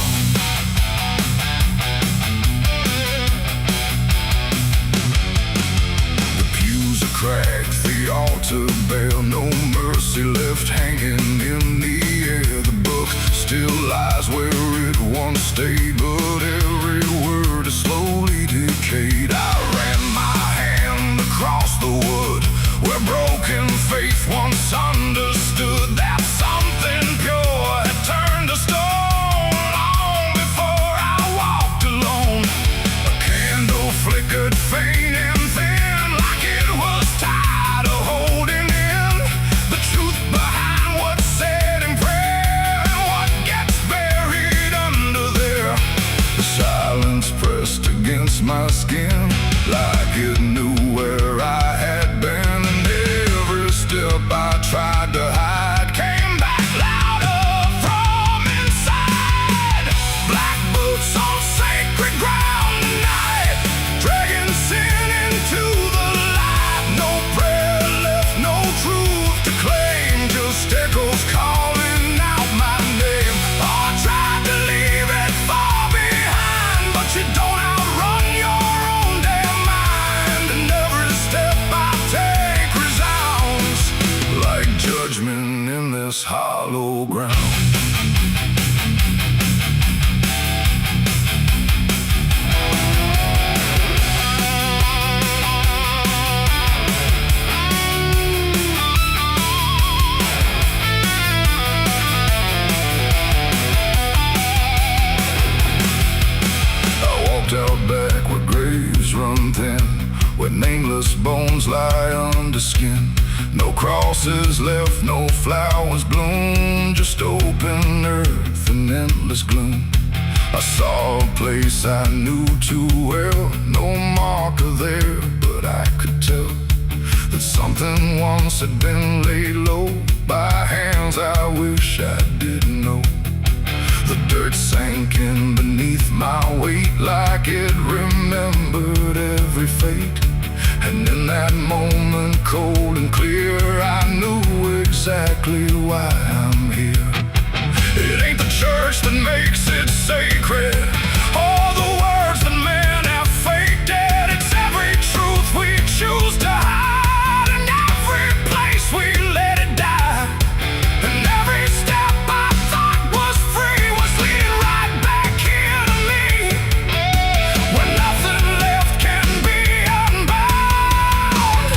The pews are cracked, the altar bare, no mercy left hanging in the air. The book lies where it once stayed, but every word is slowly decayed. I ran my hand across the wood where broken faith once understood that something pure had turned to stone long before I walked alone. A candle flickered faint and thin, like it was tired of holding in the truth behind what's said in prayer and what gets buried under there. The silence pressed against my skin like it knew where I had been. I tried to hide came back louder from inside. Black boots on sacred ground tonight, dragging sin into the light. No prayer left, no truth to claim, just echoes calling out my name. Oh, I tried to leave it far behind, but you don't outrun your own damn mind. And every step I take resounds like judgment in this hollow ground. I walked out back where graves run thin, where nameless bones lie under skin. No crosses left, no flowers bloom, just open earth and endless gloom. I saw a place I knew too well, no marker there, but I could tell that something once had been laid low by hands I wish I didn't know. The dirt sank in beneath my weight like it remembered every fate. And in that moment, cold and clear, I knew exactly why I'm here. It ain't the church that makes it sacred, or the words that men have faked it. It's every truth we choose to hide, and every place we let it die. And every step I thought was free was leading right back here to me, where nothing left can be unbound.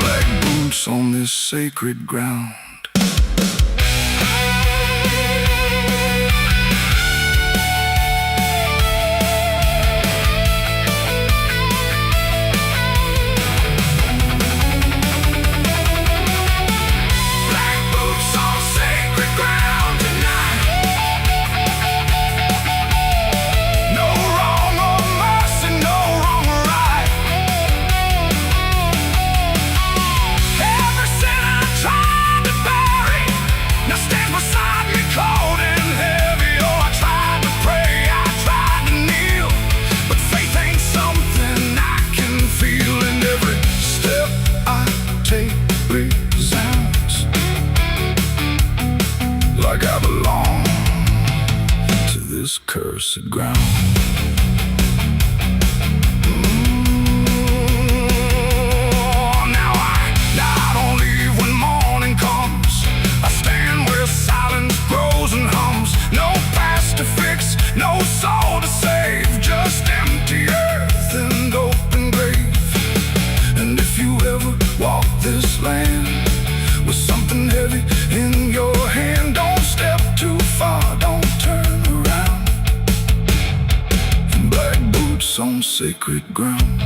Black boots on this sacred ground. Black boots on sacred ground tonight. No wrong or mercy, no wrong or right. Every sin I tried to bury now stands beside me cold and heavy. Oh, I tried to pray, I tried to kneel, but faith ain't something I can feel. And every step I take resounds like I belong to this cursed ground. Now I don't leave when morning comes. I stand where silence grows and hums. No past to fix, no soul to save, just empty earth and open grave. And if you ever walk this land with something heavy in your hand, don't step too far, don't turn around. Black boots on sacred ground.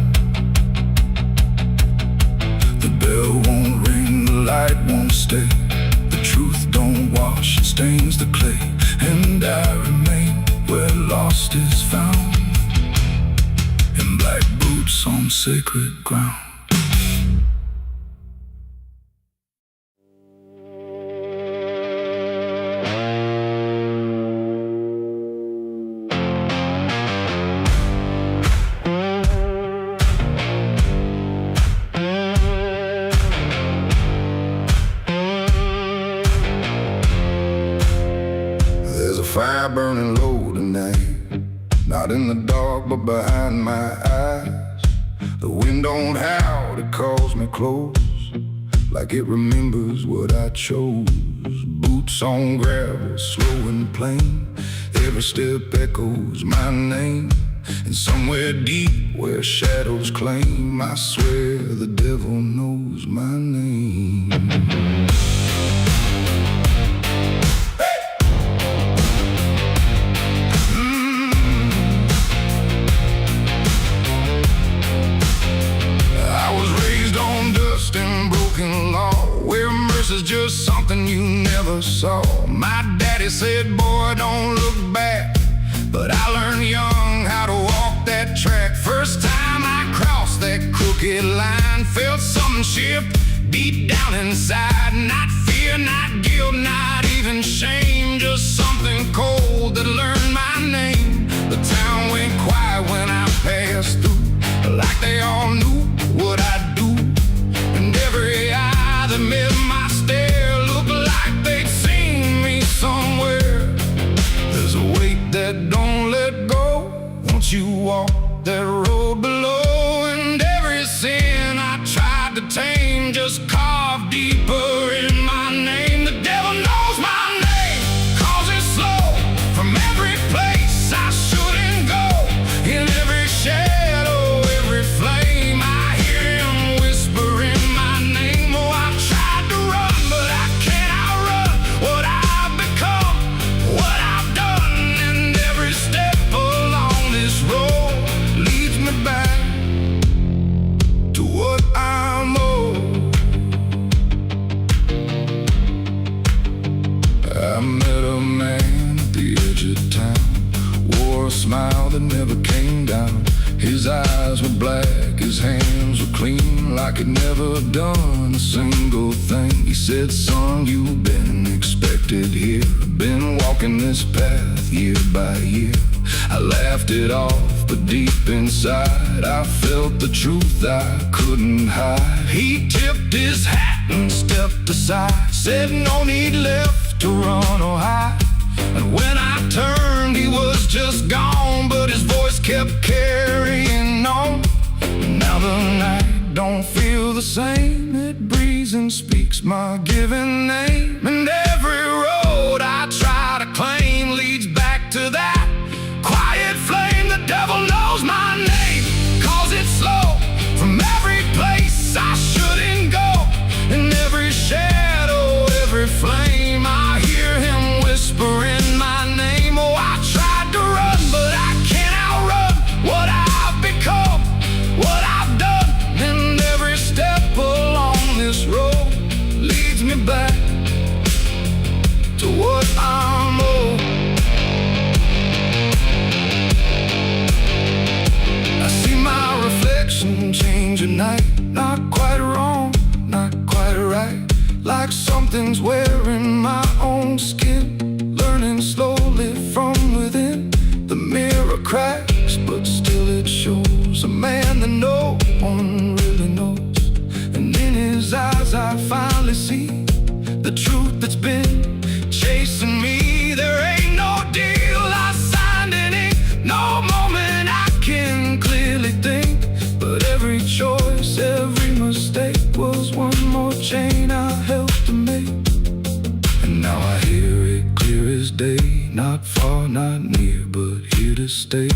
The bell won't ring, the light won't stay. The truth don't wash, it stains the clay. And I remain where lost is found, in black boots on sacred ground. Fire burning low tonight, not in the dark but behind my eyes. The wind don't howl, it calls me close. like it remembers what I chose. Boots on gravel, slow and plain, every step echoes my name. And somewhere deep where shadows claim, I swear the devil knows my name. Is just something you never saw. My daddy said, boy, don't look back, but I learned young how to walk that track. First time I crossed that crooked line, felt something shift deep down inside. Not fear, not guilt, not even shame, just something cold that learned my name. The town went quiet when I passed through, like they all knew what I'd do. And every eye that met my stare looked like they'd seen me somewhere. There's a weight that don't let go once you walk that road below. And every sin I tried to tame just carved deeper in my name. The devil knows my name, cause it's slow from every place I shouldn't go. In every shadow, every flame, I hear him whispering my name. Oh, I tried to run, but I can't outrun what I've become, what I've done. And every step along this road leads me back to what I'm owed. I met a man at the edge of town, wore a smile that never came down. His eyes were black, his hands were clean, like he'd never done a single thing. He said, son, you've been expected here, been walking this path year by year. I laughed it off, but deep inside I felt the truth I couldn't hide. He tipped his hat and stepped aside, said no need left to run or hide. And when I turned, he was just gone, but his voice kept carrying on. Now the night don't feel the same, it breathes and speaks my given name. And every road I try to claim leads back to that quiet flame. The devil knows my name, cause it's slow from every place I shouldn't go. In every shadow, every flame, I hear him whispering my name. Oh, I tried to run, but I can't outrun what I've become, what I've done. And every step along this road leads me back to what I'm owed. I see my reflection change at night, not quite wrong, not quite right, like something's wearing my own skin, learning slowly from within. The mirror cracks, but still it shows a man that no one really knows. And in his eyes I finally see the truth that's been chasing me. There ain't no deal I signed in ink, no moment I can clearly think, but every choice, every mistake was one more chain I helped to make. And now I hear it clear as day, not far, not near, but here to stay.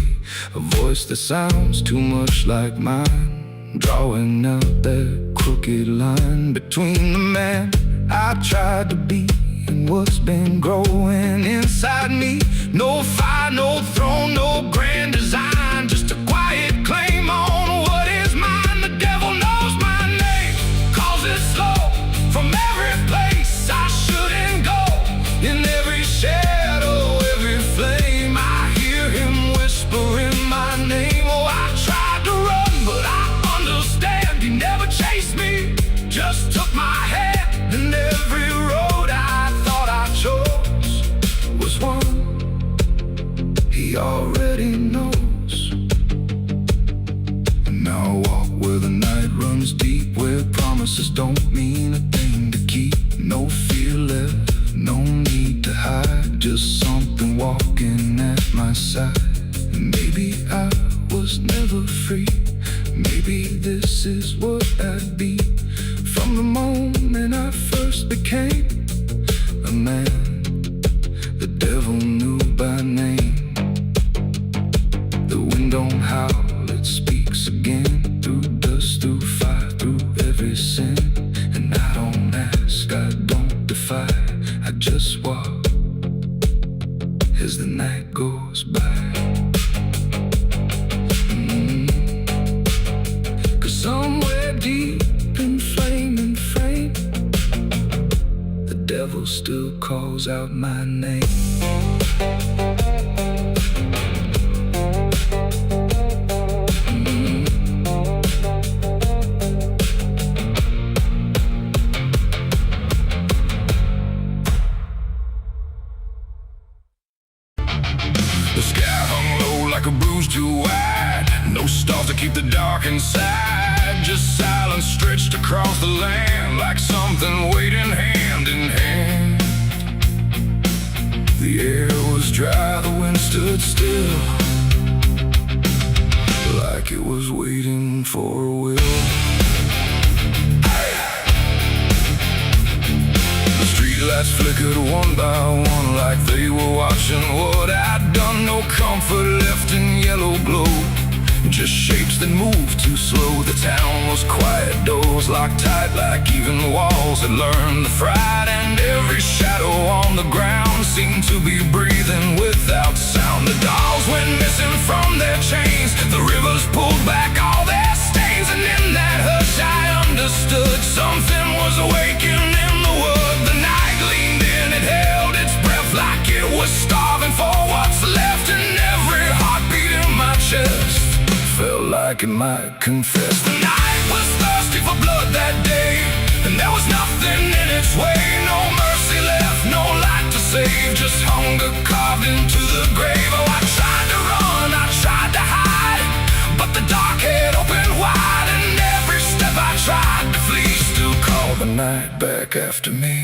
A voice that sounds too much like mine, drawing out that crooked line between the man I tried to be and what's been growing inside me. No fire, no throne, no grand design, just a quiet claim on what is mine. The devil knows my name, cause it's slow from every place I shouldn't go. In every shadow, every flame, I hear him whispering my name. Oh, I tried to run, but I understand he never chased me, just took my hand. And every road I thought I chose was one he already knows. And now I walk where the night runs deep, where promises don't mean a thing to keep. No fear left, no need to hide, just something walking at my side. Maybe I was never free, maybe this is what I'd be. From the moment just walk as the night goes by. 'Cause somewhere deep in flame and frame, the devil still calls out my name. The sky hung low like a bruise too wide. No stars to keep the dark inside. Just silence stretched across the land, like something waiting hand in hand. The air was dry, the wind stood still, like it was waiting for a will. The streetlights flickered one by one, like they were watching what I'd done. No comfort left in yellow glow, just shapes that moved too slow. The town was quiet, doors locked tight, like even walls had learned the fright. And every shadow on the ground seemed to be breathing without sound. The dolls went missing from their chains, the rivers pulled back all their stains. And in that hush I understood something was awakening in the wood. The night leaned in, it held its breath like it was starving for what's left. And every heartbeat in my chest felt like it might confess. The night was thirsty for blood that day, and there was nothing in its way. No mercy left, no light to save, just hunger carved into the grave. Oh, I tried to run, I tried to hide, but the dark had opened wide. And every step I tried to flee still called the night back after me.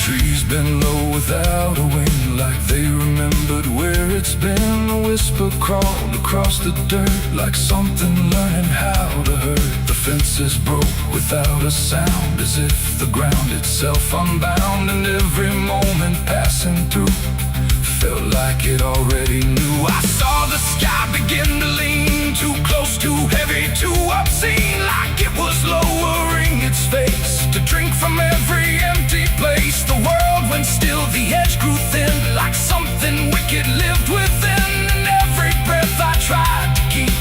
Trees bend low without a wing, like they remembered where it's been. A whisper crawled across the dirt, like something learning how to hurt. The fences broke without a sound, as if the ground itself unbound. And every moment passing through felt like it already knew. I saw the sky begin to lean, too close, too heavy, too obscene, like it was lowering its face to drink from every empty place. The world went still, the edge grew thin, like something wicked lived within. And every breath I tried to keep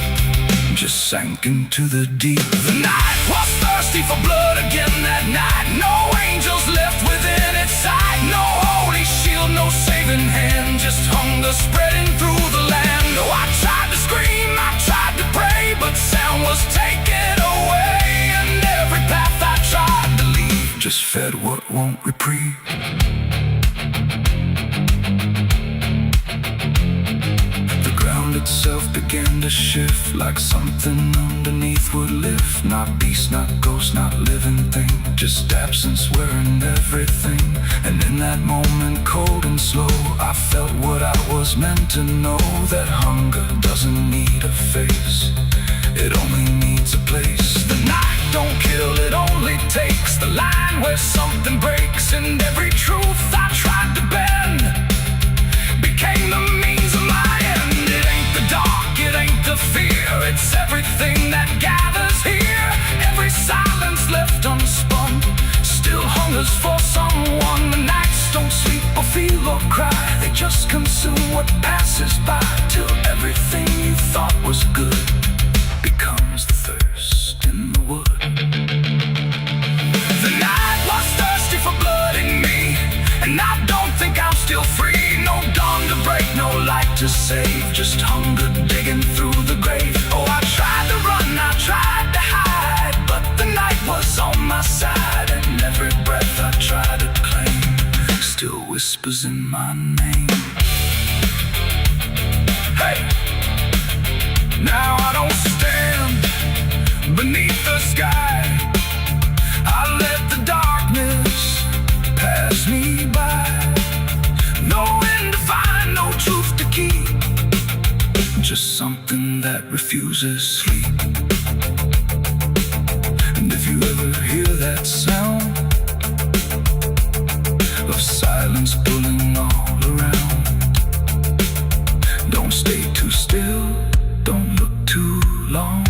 just sank into the deep. The night was thirsty for blood again that night. No angels left within its sight, no holy shield, no saving hand, just hunger spreading through the land. Oh, I tried to scream, I tried to pray, but sound was taken away. And every path I tried to leave just fed what won't reprieve. The ground itself began to shift, like something underneath would lift. Not beast, not ghost, not living thing, just absence wearing everything. And in that moment, cold and slow, I felt what I was meant to know, that hunger doesn't need a face, it only needs a place. The night don't kill, it only takes the line where something breaks. And every truth I tried to bend became the means of my end. It ain't the dark, it ain't the fear, it's everything that gathers here. Every silence left unspun still hungers for someone. The nights don't sleep or feel or cry, they just consume what passes by, till everything you thought was good becomes the thirst in the wood. The night was thirsty for blood in me, and I don't think I'm still free. No dawn to break, no light to save, just hunger digging through the grave. Oh, I tried to run, I tried to hide, but the night was on my side. And every breath I tried to claim still whispers in my name. Hey! Now I don't stand beneath the sky, I let the darkness pass me by. No end to find, no truth to keep, just something that refuses sleep. And if you ever hear that sound of silence pulling all around, don't stay too still, don't look too long,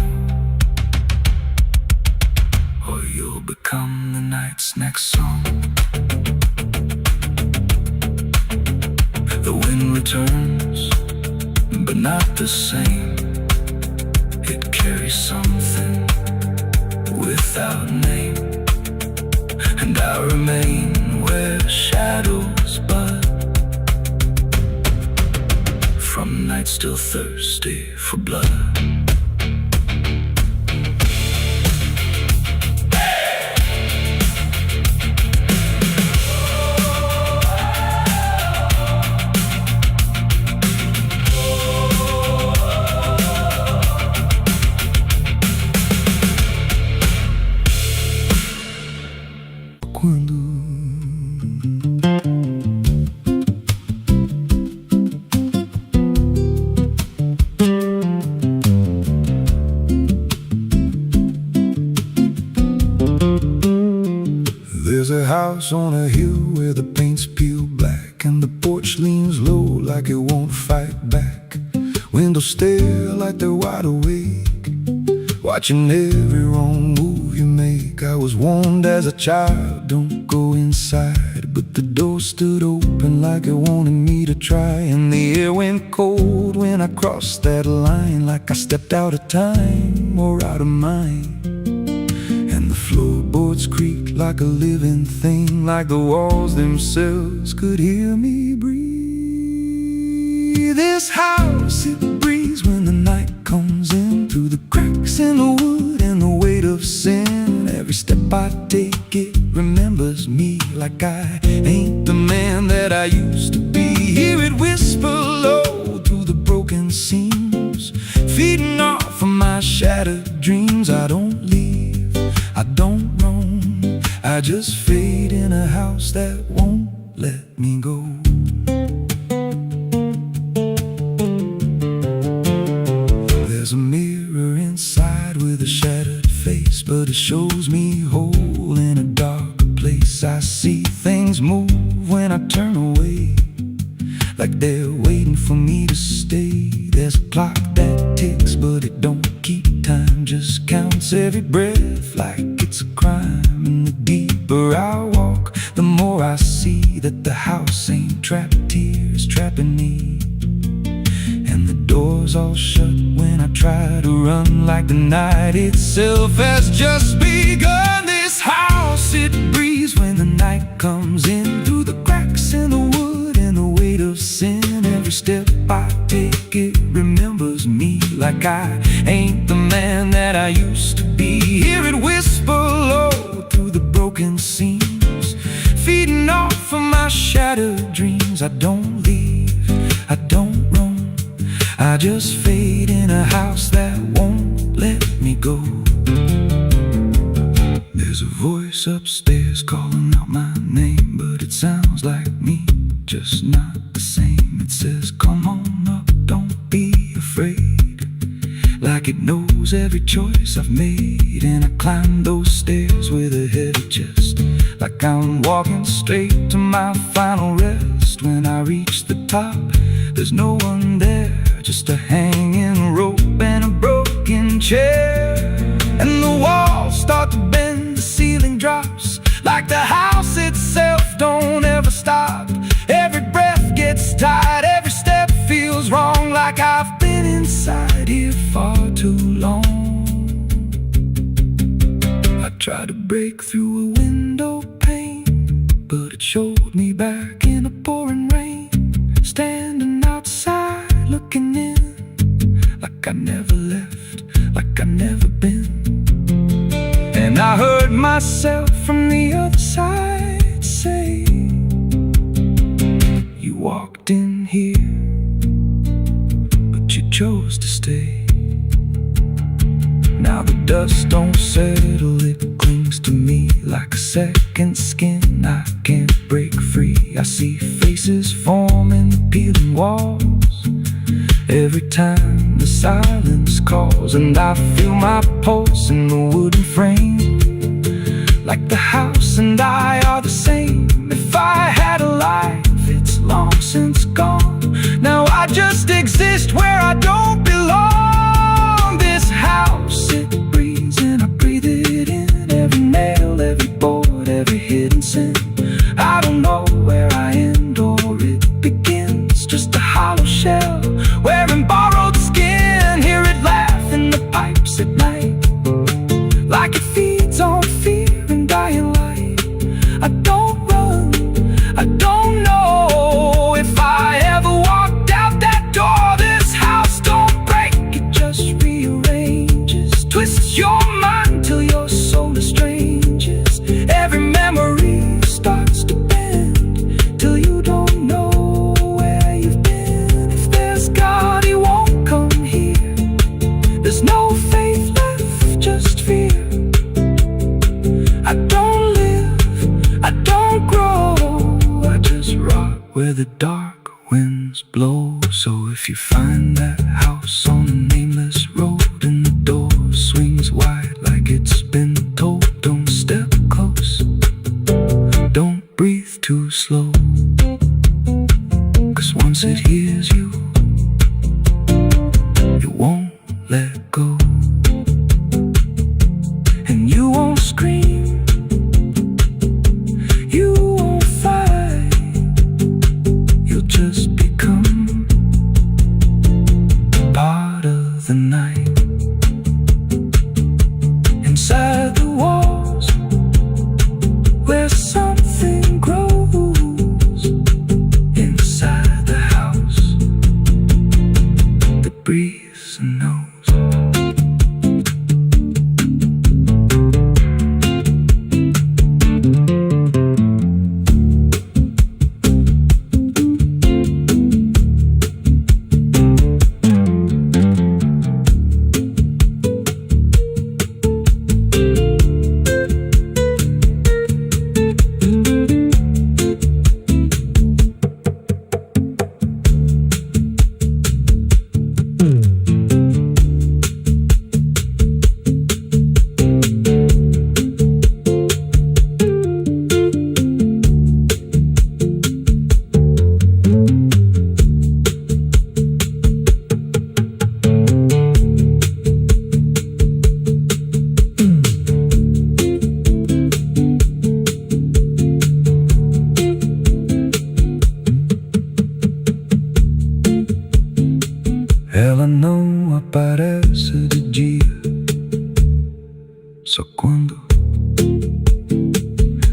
or you become the night's next song. The wind returns, but not the same. It carries something without name, and I remain where shadows bud, from nights still thirsty for blood. There's a house on a hill where the paint's peeled black, and the porch leans low like it won't fight back. Windows stare like they're wide awake, watching every wrong move you make. I was warned as a child, don't go inside, but the door stood open like it wanted me to try. And the air went cold when I crossed that line, like I stepped out of time or out of mind. And the floorboards creaked like a living thing, like the walls themselves could hear me breathe. This house, it breathes when the night comes in, through the cracks in the wood and the weight of sin. Every step I take, it remembers me, like I ain't the man that I used to be. Hear it whisper low through the broken seams, feeding off of my shattered dreams. I don't leave, I don't roam, I just fade in a house that won't let me go. There's a mirror inside with a shattered face, but it shows me whole in a darker place. I see things move when I turn away, like they're waiting for me to stay. There's a clock that ticks, but it don't keep time, just counts every breath like it's a crime. And the deeper I walk, the more I see that the house ain't trapped here, it's trapping me. And the doors all shut when I try to run, like the night itself has just begun. This house, it breathes when the night comes in, through the cracks in the wood and the weight of sin. Every step I take, it remembers me, like I ain't the man that I used to be. Hear it whisper low through the broken seams, feeding off of my shattered dreams. I don't leave, I don't roam, I just fade in a house that won't let me go. There's a voice upstairs calling out my name, but it sounds like me, just not the same. It says, come on up, don't be afraid, like it knows every choice I've made. And I climb those stairs with a heavy chest, like I'm walking straight to my final rest. When I reach the top, there's no one there, just a hanging rope and a broken chair. And the walls start to bend, the ceiling drops, like the house itself don't ever stop. Every breath gets tight, every step feels wrong, like I've been inside here far too long. I tried to break through a window pane, but it showed me back in the pouring rain, standing outside looking in, like I never left, like I never been. And I heard myself from the other side say, you walked in here, but you chose to stay. Now the dust don't settle, it clings to me like a second skin. I can't break free. I see faces form in the peeling walls every time the silence calls. And I feel my pulse in the wooden frame, like the house and I are the same. If I had a life, it's long since gone. Now I just exist where I don't belong. This house, it breathes and I breathe it in. Every nail, If you find that house on a nameless road and the door swings wide like it's been told, don't step close, don't breathe too slow, 'cause once it hears you, it won't let go. And you won't scream, you won't fight, you'll just become part of the night. Inside the walls, where something grows, inside the house that breathes and knows. Ela não aparece de dia, só quando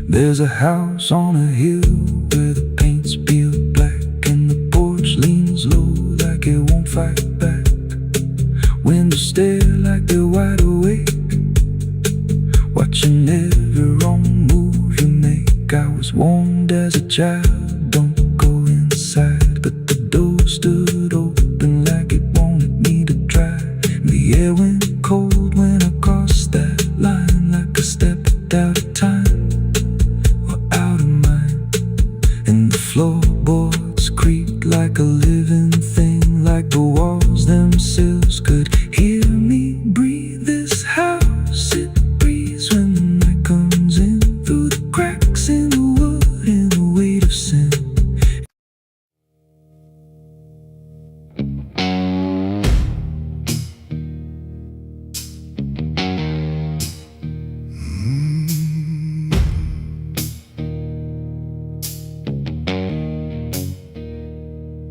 there's a house on a hill where the paint's peeled black and the porch leans low like it won't fight back. Windows stare like they're wide awake, watching every wrong move you make. I was warned as a child, don't go inside, but the door stood open like it wanted me to try. The air went cold when I crossed that line, like I stepped out of time or out of mind. And the floorboards creaked like a living thing, like the walls themselves could hear me breathe. This house, it breathes when the night comes in, through the cracks in the wood and the weight of sin.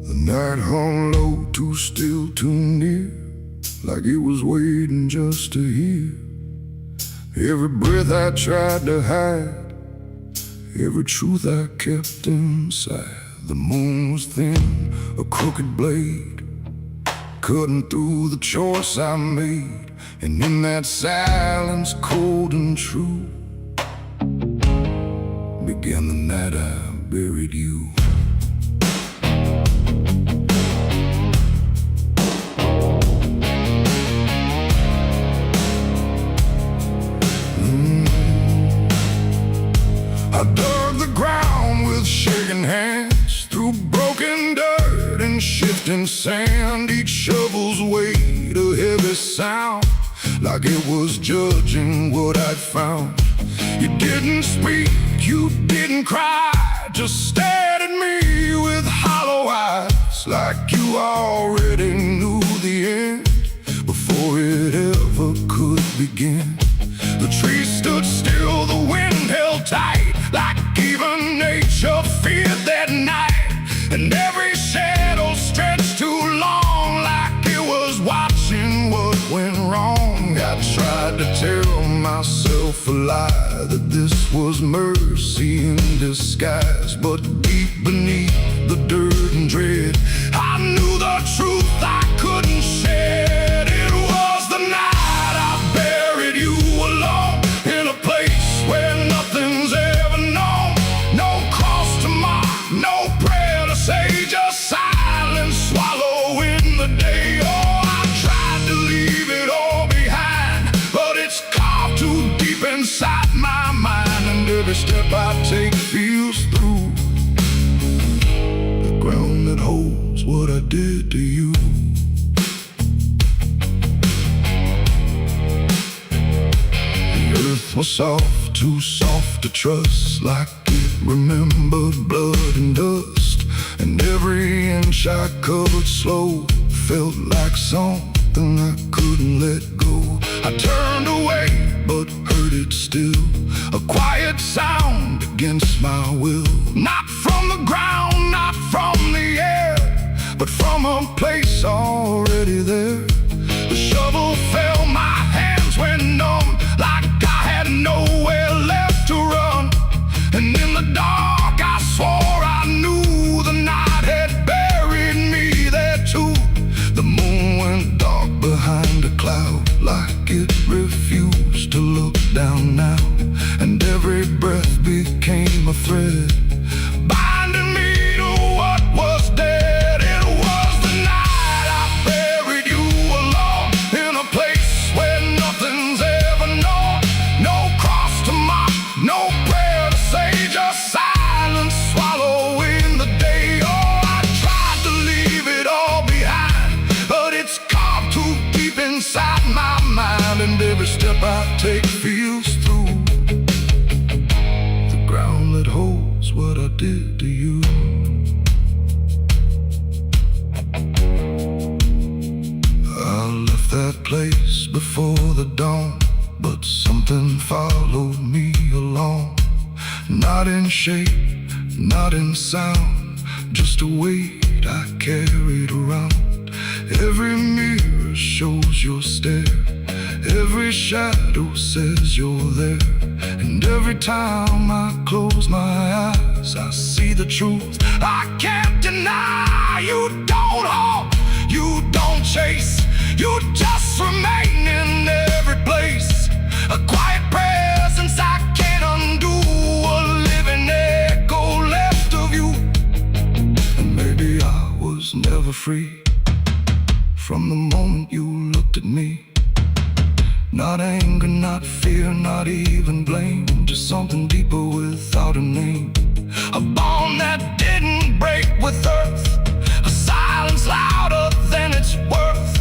The night hung low, too still, too near, like it was waiting just to hear. Every breath I tried to hide, every truth I kept inside. The moon was thin, a crooked blade, cutting through the choice I made. And in that silence, cold and true, began the night I buried you. I dug the ground with shaking hands, through broken dirt and shifting sand. Each shovel's weight a heavy sound, like it was judging what I'd found. You didn't speak, you didn't cry, just stared at me with hollow eyes, like you already knew the end before it ever could begin. The trees stood still, the wind held tight, like even nature feared that night. And every shadow stretched too long, like it was watching what went wrong. I tried to tell myself a lie, that this was mercy in disguise. But deep beneath the dirt and dread, I knew the truth I couldn't shed. It was the night I buried you alone, in a place where nothing's ever known. No cross to mark, no prayer to say, just silence swallowing the day. Oh, I tried to leave it all behind, but it's carved too deep inside my mind. And every step I take feels through the ground that holds holds what I did to you. The earth was soft, too soft to trust, like it remembered blood and dust. And every inch I covered slow felt like something I couldn't let go. I turned away, but heard it still, a quiet sound against my will. Not from the ground, not from the air, but from a place already there. The shovel fell, my hands went numb, like I had nowhere left to run. And in the dark I swore I knew the night had buried me there too. The moon went dark behind a cloud, like it refused to look down now. And every breath became a thread, binding me to what was dead. It was the night I buried you alone, in a place where nothing's ever known. No cross to mark, no prayer to say, just silence swallowing the day. Oh, I tried to leave it all behind, but it's carved too deep inside my mind. And every step I take feels through the ground that holds what I did to you. I left that place before the dawn, but something followed me along. Not in shape, not in sound, just a weight I carried around. Every mirror shows your stare, every shadow says you're there. And every time I close my eyes, I see the truth I can't deny. You don't hold, you don't chase, you just remain in every place. A quiet presence I can't undo, a living echo left of you. And maybe I was never free from the moment you looked at me. Not anger, not fear, not even blame, just something deeper without a name. A bond that didn't break with earth, a silence louder than its worth.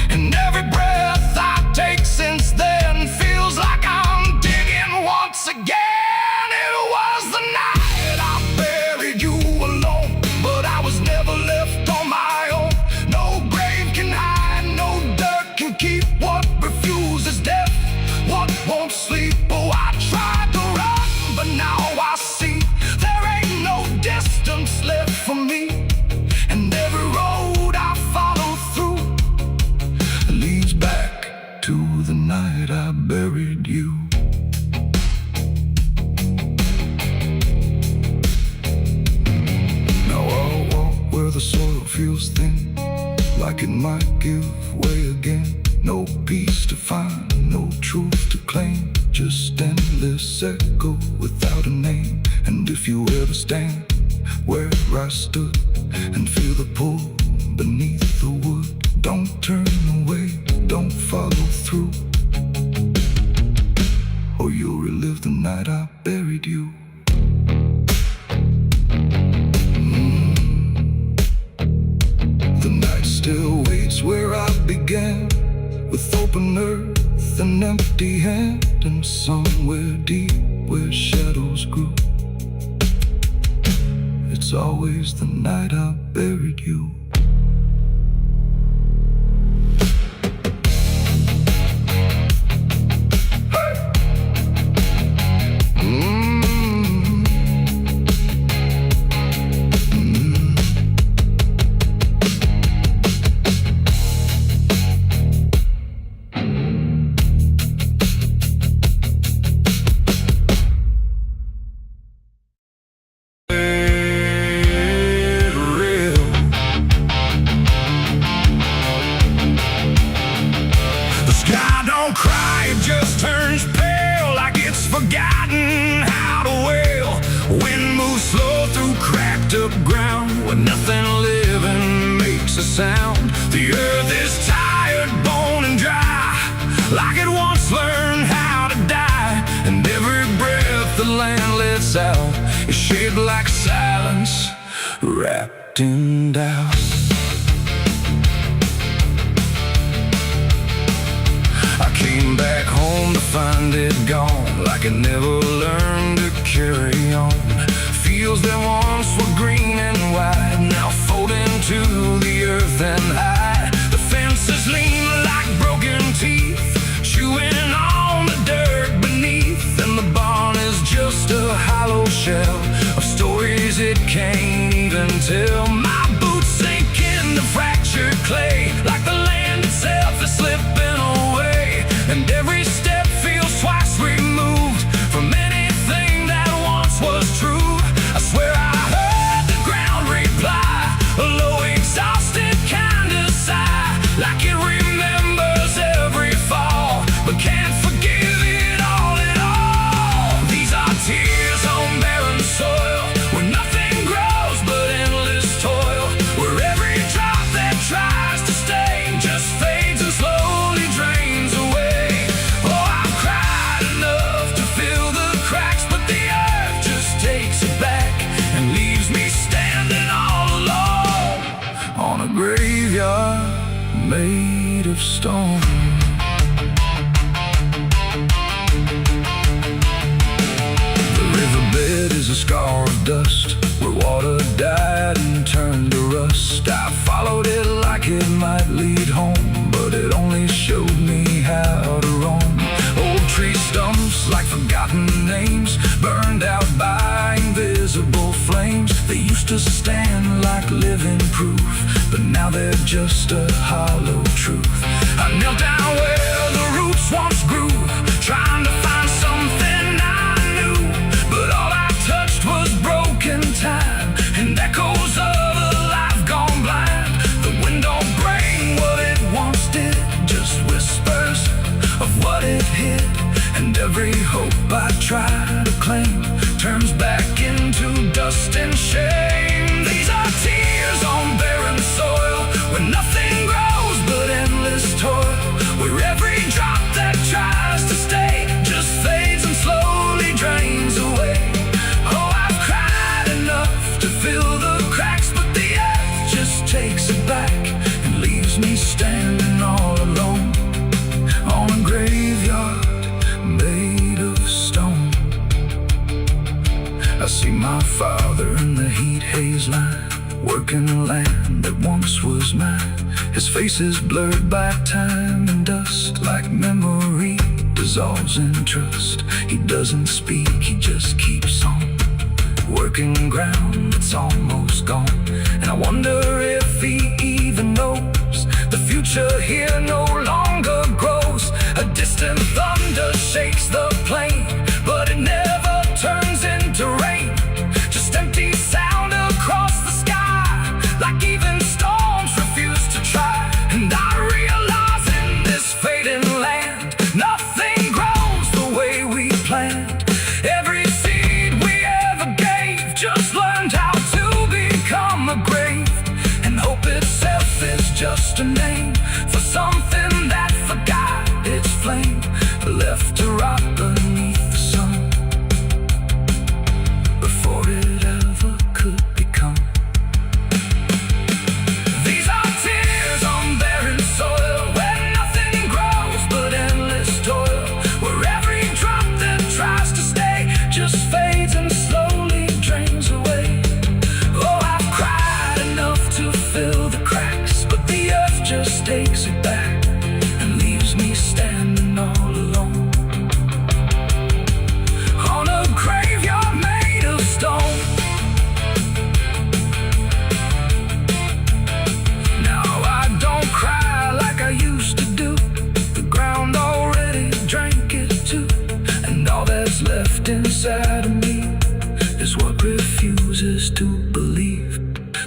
And every breath I take since then feels like I'm digging once again. It was the night I buried you alone, but I was never left on my own. No grave can hide, no dirt can keep what refuses death, what won't sleep. Oh, I tried to run, but now I see there ain't no distance left for me. And every road I follow through leads back to the night I buried you. Now I'll walk where the soil feels thin, like it might give way again. No peace to find, no truth to claim, just endless echo without a name. And if you ever stand where I stood and feel the pull beneath the wood, don't turn away, don't follow through, or you'll relive the night I buried you. The night still waits where I began, with open earth and empty hand, and somewhere deep where shadows grew, it's always the night I buried you. Forgotten how to wail. Wind moves slow through cracked up ground, where nothing living makes a sound. The earth is tired, bone and dry, like it once learned how to die. And every breath the land lets out is shaped like silence, wrapped straightened out. I came back home to find it gone, like I never learned to carry on. Fields that once were green and wide, now folding to the earth and hide. The fences lean like broken teeth, chewing on the dirt beneath. And the barn is just a hollow shell of stories it can't even tell. My boots sink into fractured clay, like the land itself is slipping away. And every step feels twice removed from anything that once was true. I swear I heard the ground reply, a low exhausted kind of sigh, like it remembers every fall, but can't forgive it all at all. These are tears on barren soil, where nothing grows but endless toil, where every drop that tries to stay just fades and slowly drains away. Oh, I've cried enough to fill the cracks, but the earth just takes it back and leaves me standing all alone on a graveyard made of stone. The riverbed is a scar of dust, where water died and turned to rust. I followed it like it might lead home, but it only showed me how to roam. Old tree stumps like forgotten names, burned out by invisible flames. They used to stand like living proof, but now they're just a hollow truth. I knelt down where the roots once grew, trying to find something I knew, but all I touched was broken time and echoes of a life gone blind. The wind don't bring what it once did, just whispers of what it hid. And every hope I try to claim turns back into dust and shame. These are tears on barren soil, where nothing grows but endless toil, where every drop that tries to stay just fades and slowly drains away. Oh, I've cried enough to fill the cracks, but the earth just takes it back and leaves me standing all alone on a graveyard made of stone. I see my father in the heat haze line, working the land that once was mine. His face is blurred by time and dust, like memory dissolves in trust. He doesn't speak, he just keeps on working ground that's almost gone. And I wonder if he even knows the future here no longer grows. A distant thunder shakes the plain, but it never turns into rain. Just empty sound across the sky, like even storms refuse to try. And I realize in this fading land, nothing grows the way we planned. Every seed we ever gave just learned how to become a grave. And hope itself is just a name for something that forgot its flame, left to rot beneath the sun before it ever could become. These are tears on barren soil, where nothing grows but endless toil, where every drop that tries to stay just fades and slowly drains away. Oh, I've cried enough to fill the cracks, but the earth just takes it back and leaves me standing all alone on a graveyard made of stone. Now I don't cry like I used to do, the ground already drank it too. And all that's left inside of me is what refuses to believe.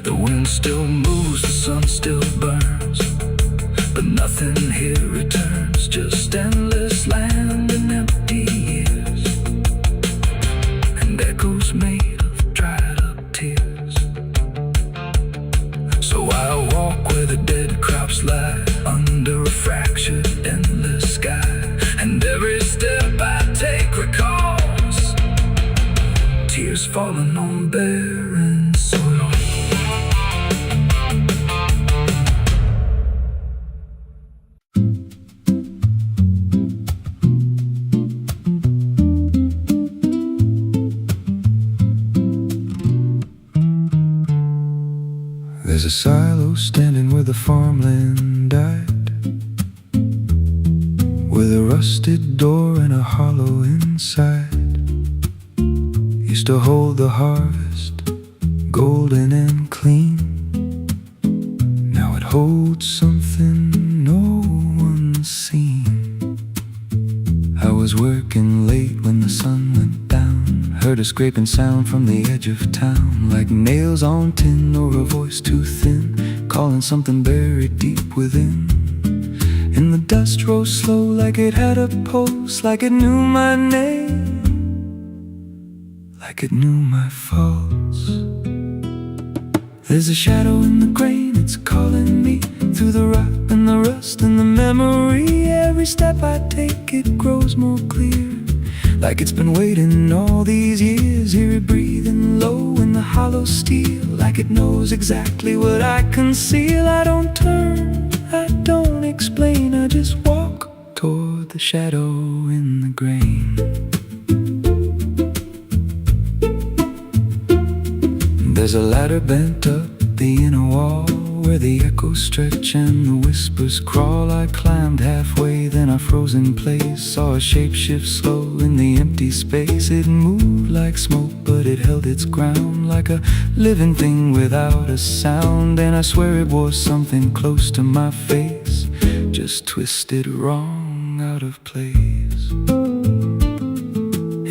The wind still moves, the sun still burns, but nothing here returns, just endless land and empty years, and echoes made of dried up tears. So I walk where the dead crops lie, under a fractured endless sky. And every step I take recalls tears falling on barren soil. There's a silo standing where the farmland died, with a rusted door and a hollow inside. Used to hold the harvest, golden and clean. Now it holds something no one's seen. I was working late when the sun went down, heard a scraping sound from the edge of town, like nails on tin or a voice too thin, calling something buried deep within. And the dust rose slow like it had a pulse, like it knew my name, like it knew my faults. There's a shadow in the grain, it's calling me through the rot and the rust and the memory. Every step I take, it grows more clear, like it's been waiting all these years. Hear it breathing low in the hollow steel, like it knows exactly what I conceal. I don't turn, I don't explain, I just walk toward the shadow in the grain. There's a ladder bent up the inner wall, where the echoes stretch and the whispers crawl. I climbed halfway, then I froze in place, saw a shape shift slow in the empty space. It moved like smoke, but it held its ground, like a living thing without a sound. And I swear it was something close to my face, just twisted wrong, out of place.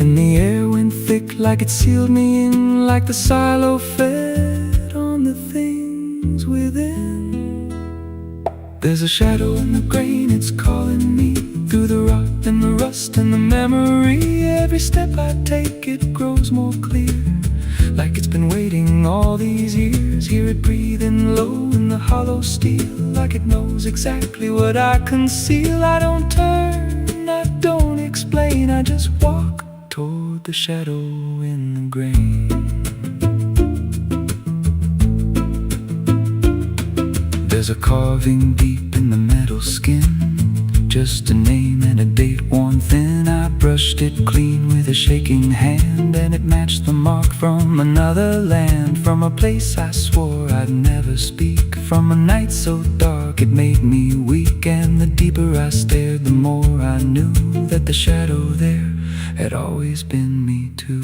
And the air went thick, like it sealed me in, like the silo fed on the things within. There's a shadow in the grain, it's calling me through the rot and the rust and the memory. Every step I take, it grows more clear, like it's been waiting all these years. Hear it breathing low in the hollow steel, like it knows exactly what I conceal. I don't turn, I don't explain, I just walk toward the shadow in the grain. There's a carving deep in the metal skin, just a name and a date worn thin. I brushed it clean with a shaking hand, and it matched the mark from another land, from a place I swore I'd never speak, from a night so dark it made me weak. And the deeper I stared, the more I knew that the shadow there had always been me too.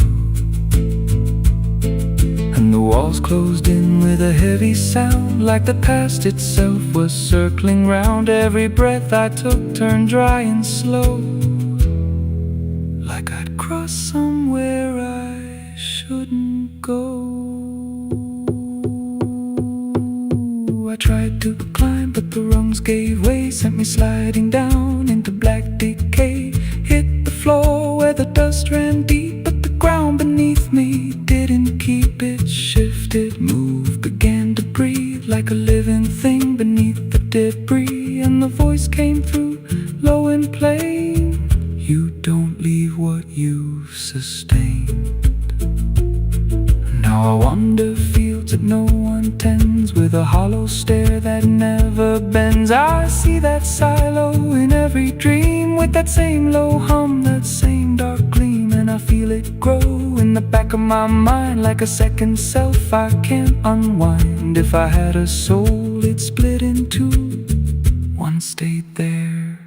And the walls closed in with a heavy sound, like the past itself was circling round. Every breath I took turned dry and slow, like I'd crossed somewhere I shouldn't go. I tried to climb, but the rungs gave way, sent me sliding down into black decay. Hit the floor where the dust ran deep, but the ground beneath me didn't keep it. Shifted, moved, began to breathe like a living thing beneath the debris. And the voice came through, low and plain: you don't leave what you've sustained. Now I wander fields that no one tends, with a hollow stare that never bends. I see that silo in every dream, with that same low hum, that same dark gleam. And I feel it grow in the back of my mind, like a second self I can't unwind. If I had a soul, it'd split in two. One stayed there,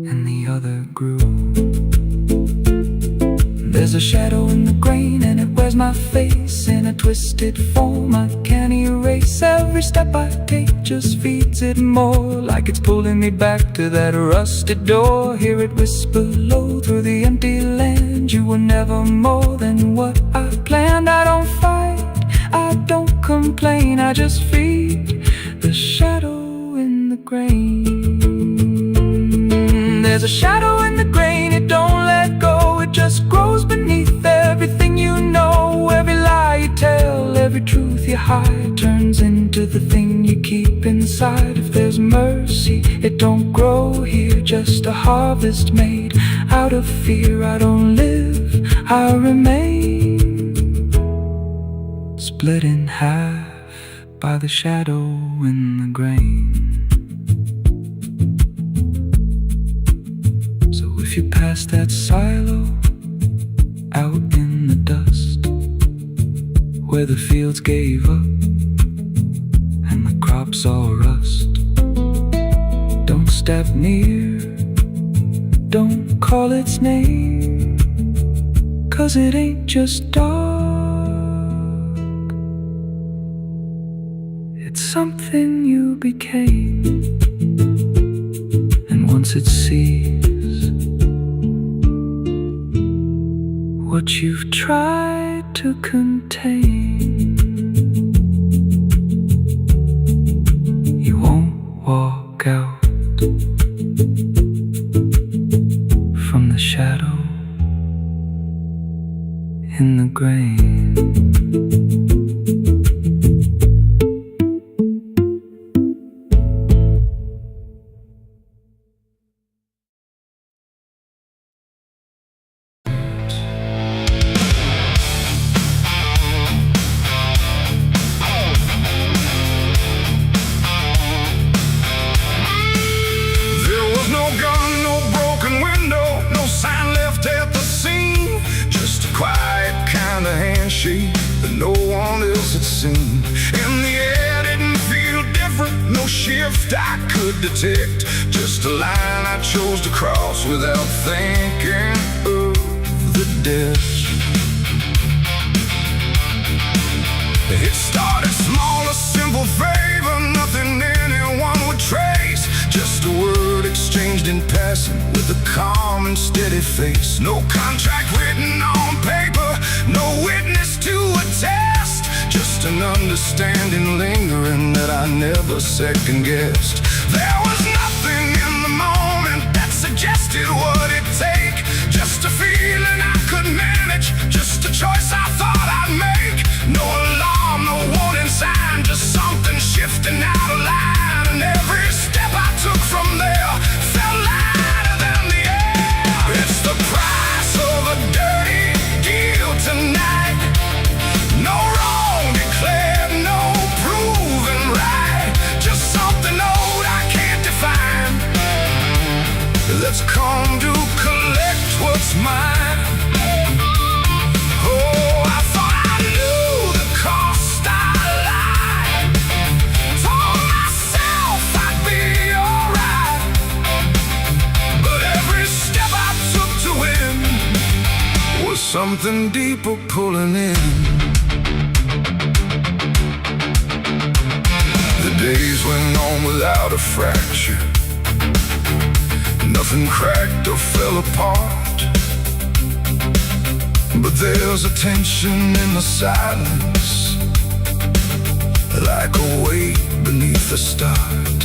and the other grew. There's a shadow in the grain, and it wears my face in a twisted form I can't erase. Every step I take just feeds it more, like it's pulling me back to that rusted door. Hear it whisper low through the empty land: you were never more than what I planned. I don't fight, I don't complain, I just feed the shadow in the grain. There's a shadow in the grain, it don't let go, it just grows beneath everything you know. Every lie you tell, every truth you hide, turns into the thing you keep inside. If there's mercy, it don't grow here, just a harvest made out of fear. I don't live, I remain, split in half by the shadow in the grain. If you pass that silo out in the dust, where the fields gave up drops all rust. Don't step near, don't call its name, 'cause it ain't just dark, it's something you became. And once it sees what you've tried to contain, you won't walk out from the shadow in the grain. That no one else had seen. And the air didn't feel different, no shift I could detect. Just a line I chose to cross without thinking of the death. It started small, a simple favor, nothing anyone would trace. Just a word exchanged in passing with a calm and steady face. No contract written on paper, no witness to attest. Just an understanding lingering that I never second-guessed. There was nothing in the moment that suggested what it'd take. Just a feeling I could manage, just a choice I thought I'd make. No alarm, no warning sign, just something shifting out of line. And every step I took from there felt lighter than the air. It's the price of a dirty deal tonight. No wrong declared, no proven right. Just something old I can't define, that's come to collect what's mine. Oh, I thought I knew the cost I lied. Told myself I'd be alright, but every step I took to win was something deeper pulling in. The days went on without a fracture, nothing cracked or fell apart. But there's a tension in the silence, like a weight beneath the start.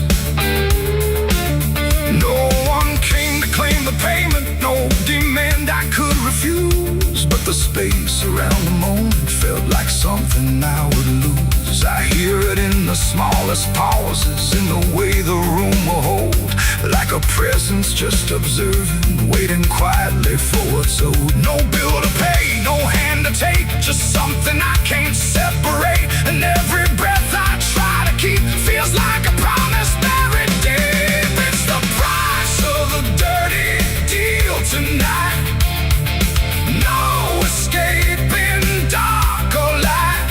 No one came to claim the payment, no demand I could refuse. But the space around the moment felt like something I would lose. I hear it in the smallest pauses, in the way the room will hold. Like a presence just observing, waiting quietly for what's owed. No bill to pay, no hand to take, just something I can't separate. And every breath I try to keep feels like a promise buried deep. It's the price of a dirty deal tonight. No escaping dark or light.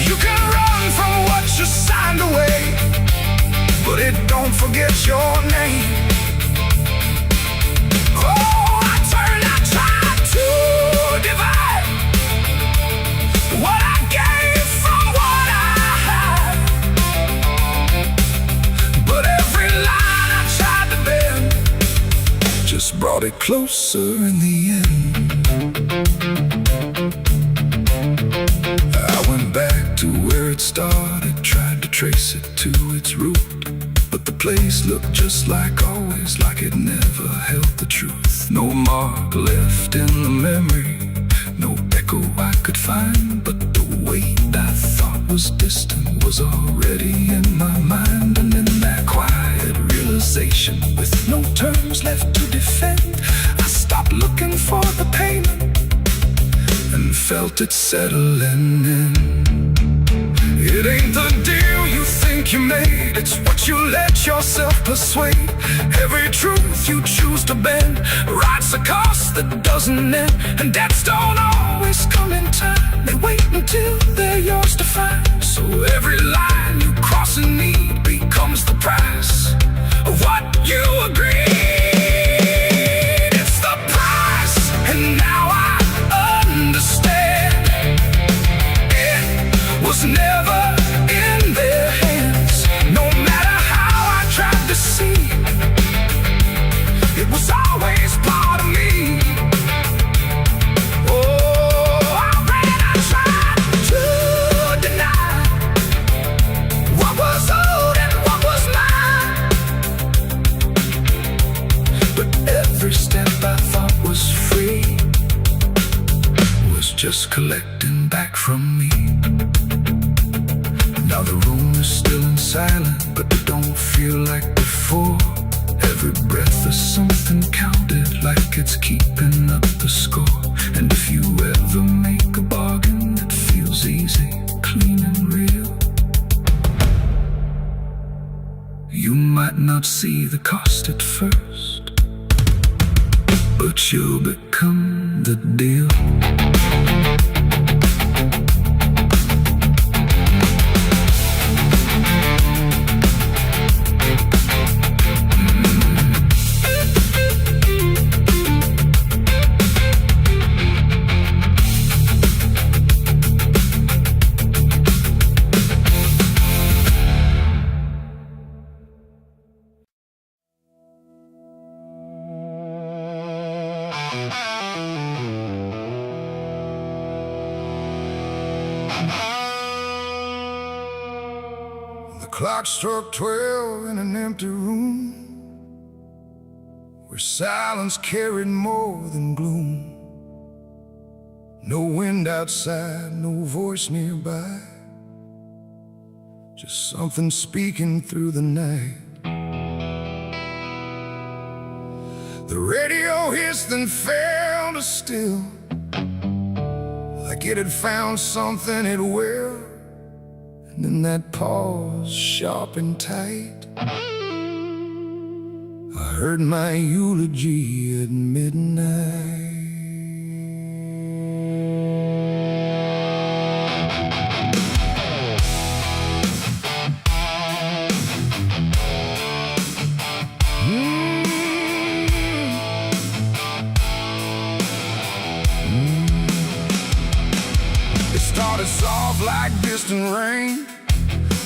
You can run from what you signed away, but it don't forget your name. Oh, I tried to divide what I gave from what I had, but every line I tried to bend just brought it closer in the end. I went back to where it started, tried to trace it to its root, but the place looked just like always, like it never held the truth. No mark left in the memory, no echo I could find, but the weight I thought was distant was already in my mind. And in that quiet realization, with no terms left to defend, I stopped looking for the payment and felt it settling in. It ain't the deal you think you made, it's what you let yourself persuade. Every truth you choose to bend writes a cost that doesn't end. And debts don't always come in time, they wait until they're yours to find. So every line you cross in need becomes the price of what you agreed. It's the price, and now I understand. It was never in their hands. No matter how I tried to see, it was always part of me. Oh, I ran, I tried to deny what was owed and what was mine. But every step I thought was free was just collecting back from me. Now the room is still and silent, but it don't feel like before. Every breath is something counted, like it's keeping up the score. And if you ever make a bargain that feels easy, clean and real, you might not see the cost at first, but you'll become the deal. The clock struck 12 in an empty room, where silence carried more than gloom. No wind outside, no voice nearby, just something speaking through the night. The radio hissed and fell to still, like it had found something it will. And in that pause, sharp and tight, I heard my eulogy at midnight. It started soft like distant rain,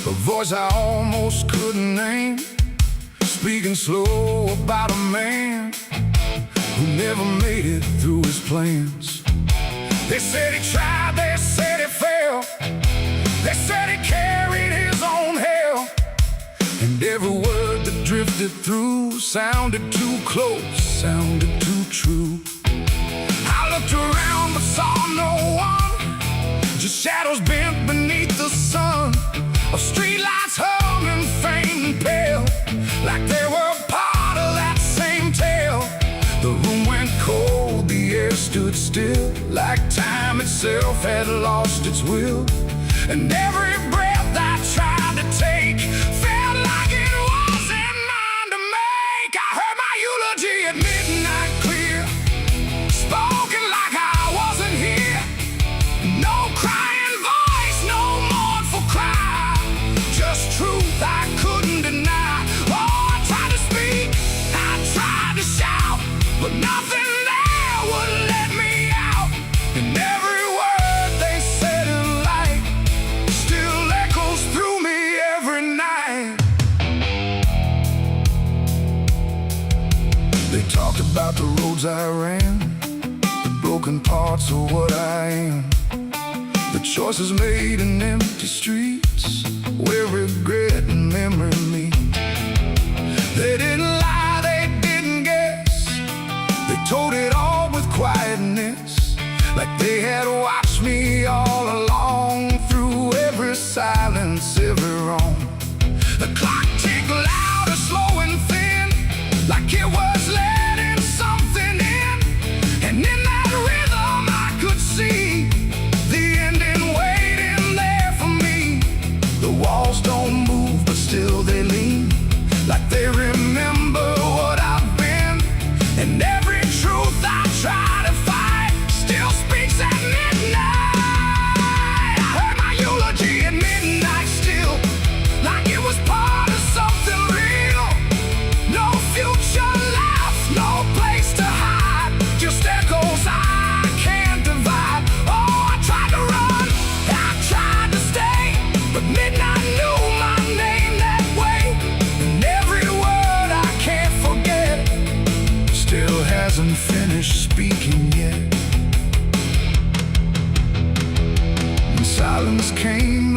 a voice I almost couldn't name, speaking slow about a man who never made it through his plans. They said he tried, they said he failed, they said he carried his own hell. And every word that drifted through sounded too close, sounded too true. I looked around but saw no one, just shadows bent beneath the sun, of streetlights hung and faint and pale, like they were part of that same tale. The room went cold, the air stood still, like time itself had lost its will. And every breath I tried to take felt like it wasn't mine to make. I heard my eulogy at midnight clear, spoken like I wasn't here. No crying voice, no mournful cry, just truth I couldn't deny. Oh, I tried to speak, I tried to shout, but nothing there would let me out. And every word they said in light still echoes through me every night. They talked about the roads I ran, the broken parts of what I am, the choices made in empty streets where regret and memory meet. They didn't lie, they didn't guess, they told it all with quietness, like they had watched me all along, through every silence, every wrong. The clock ticked louder, slow and thin, like it was letting something in. And in that rhythm I could see the ending waiting there for me.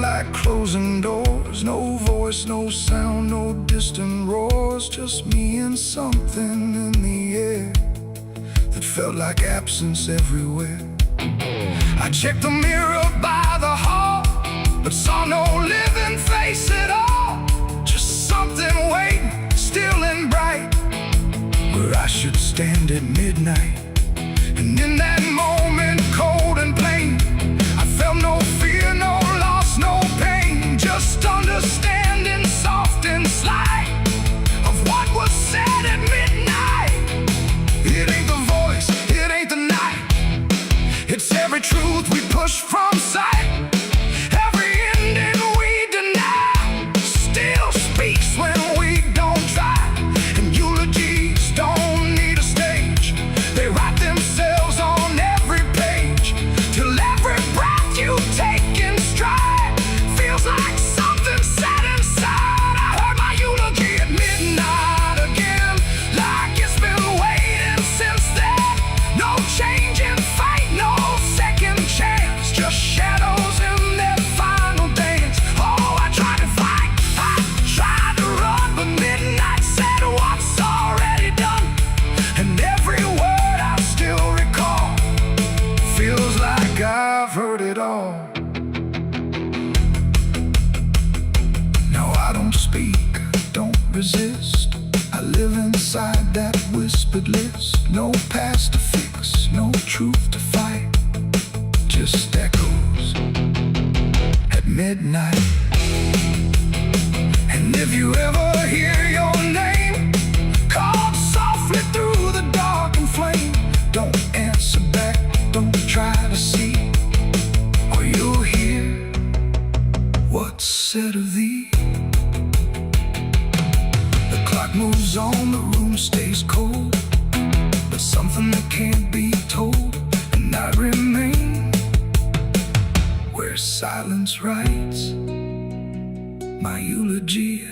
like closing doors. No voice, no sound, no distant roars. Just me and something in the air that felt like absence everywhere. I checked the mirror by the hall, but saw no living face at all. Just something waiting, still and bright, where I should stand at midnight. And in that moment, cold and plain, I felt no fear, no loss, no pain. Just understanding, soft and slight, of what was said at midnight. It ain't the voice, it ain't the night, it's every truth we push from sight. Every ending we deny still speaks when we don't try. And eulogies don't need a stage, they write themselves on every page, till every breath you take in stride feels like something set inside. I heard my eulogy at midnight again, like it's been waiting since then. No change in fate, no second chance, just shadows in their final dance. Oh, I tried to fight, I tried to run, but midnight said what's already done. And every word I still recall feels like I've heard it all. No, I don't speak, don't resist, I live inside that whispered list. No past to fix, no truth to fight, just echoes at midnight. And if you ever hear your name called softly through the dark and flame, don't answer back, don't try to see, or you'll hear what's said of thee. The clock moves on, the room stays cold, but something that can't be told, and I remain where silence writes my eulogy.